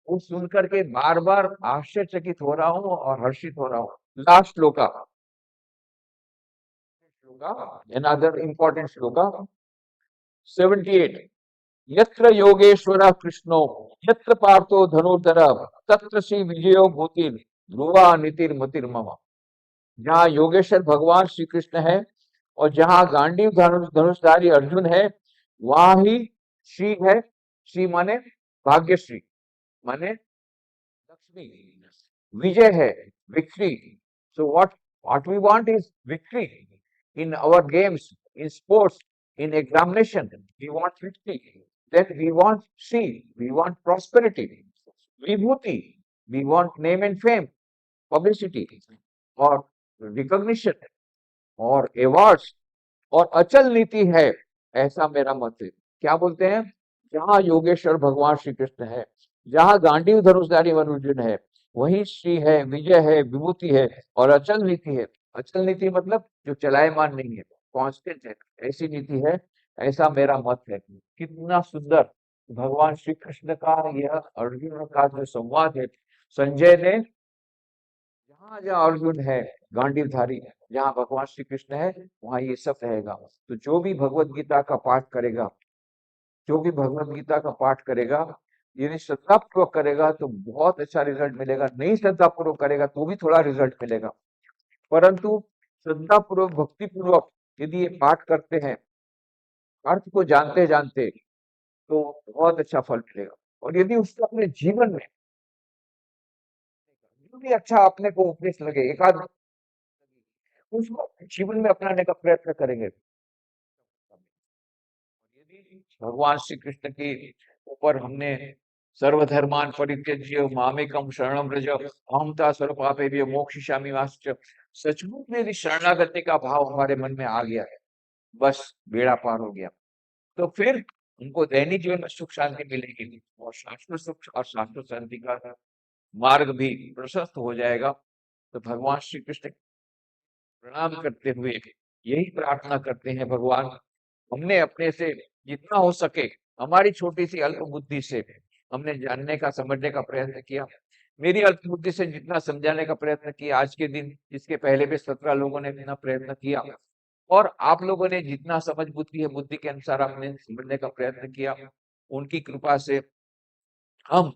वो सुन करके बार बार आश्चर्यचकित हो रहा हूँ और हर्षित हो रहा हूँ। Last shloka, another important shloka 78 यत्र योगेश्वर कृष्णो यत्र पार्थो धनुर्धर तत्र श्री विजयो भूति ध्रुवा नीतिर मतिर मम। जहाँ योगेश्वर भगवान श्री कृष्ण है और जहाँ गांडीव धनुषधारी अर्जुन है, वहां ही श्री है। श्री माने भाग्यश्री, माने लक्ष्मी, विजय है, victory. So what we want is victory in our games, in sports, in examination. We want victory. Then we want see, we want prosperity, vibhuti, we want name and fame, publicity, or recognition, or awards, और अचल नीति है, ऐसा मेरा मत है। क्या बोलते हैं, जहाँ योगेश्वर भगवान श्री कृष्ण है, जहाँ गांडीव धनुषधारी अर्जुन है, वही श्री है, विजय है, विभूति है और अचल नीति है। अचल नीति मतलब जो चलायमान नहीं है, कांस्टेंट है, ऐसी नीति है, ऐसा मेरा मत है। कितना सुंदर भगवान श्री कृष्ण का यह अर्जुन का जो संवाद है। संजय ने, जहाँ जहाँ अर्जुन है गांडीवधारी, जहाँ भगवान श्री कृष्ण है, वहां ये सब रहेगा। तो जो भी भगवत गीता का पाठ करेगा, जो भी भगवत गीता का पाठ करेगा, यदि श्रद्धापूर्वक करेगा तो बहुत अच्छा रिजल्ट मिलेगा, नहीं श्रद्धापूर्वक करेगा तो भी थोड़ा रिजल्ट मिलेगा। परंतु श्रद्धापूर्वक भक्तिपूर्वक यदि ये पाठ करते हैं, अर्थ को जानते जानते, तो बहुत अच्छा फल मिलेगा। और यदि उसको अपने जीवन में जो भी अच्छा अपने को उपदेश लगे, एकाध उसको जीवन में अपनाने का प्रयत्न करेंगे। यदि भगवान श्री कृष्ण के ऊपर हमने सर्वधर्मान परित्यज्य मामेकम शरणम व्रज अहंता सर्वपापेभ्यो मोक्षयिष्यामि मा शुच, सचमुच में यदि शरणागति का भाव हमारे मन में आ गया है, बस बेड़ा पार हो गया। तो फिर उनको दैनिक जीवन में सुख शांति मिलेगी और शाश्वत सुख और शाश्वत शांति का मार्ग भी प्रशस्त हो जाएगा। तो भगवान श्री कृष्ण प्रणाम करते हुए यही प्रार्थना करते हैं, भगवान हमने अपने से जितना हो सके, हमारी छोटी सी अल्प बुद्धि से हमने जानने का समझने का प्रयत्न किया। मेरी अल्प बुद्धि से जितना समझाने का प्रयत्न किया आज के दिन, इसके पहले भी 17 लोगों ने अपना प्रयत्न किया, और आप लोगों ने जितना समझ बुद्धि है, बुद्धि के अनुसार आपने समझने का प्रयत्न किया। उनकी कृपा से हम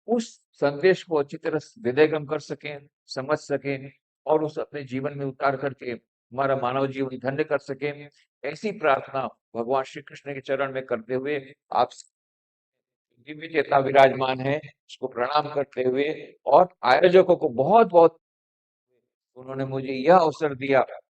उस संदेश को अच्छी तरह हृदयगम कर सकें, समझ सकें और उस अपने जीवन में उतार करके हमारा मानव जीवन धन्य कर सके। ऐसी प्रार्थना भगवान श्री कृष्ण के चरण में करते हुए आप दिव्य चेता विराजमान है, उसको प्रणाम करते हुए और आयोजकों को बहुत बहुत उन्होंने मुझे यह अवसर दिया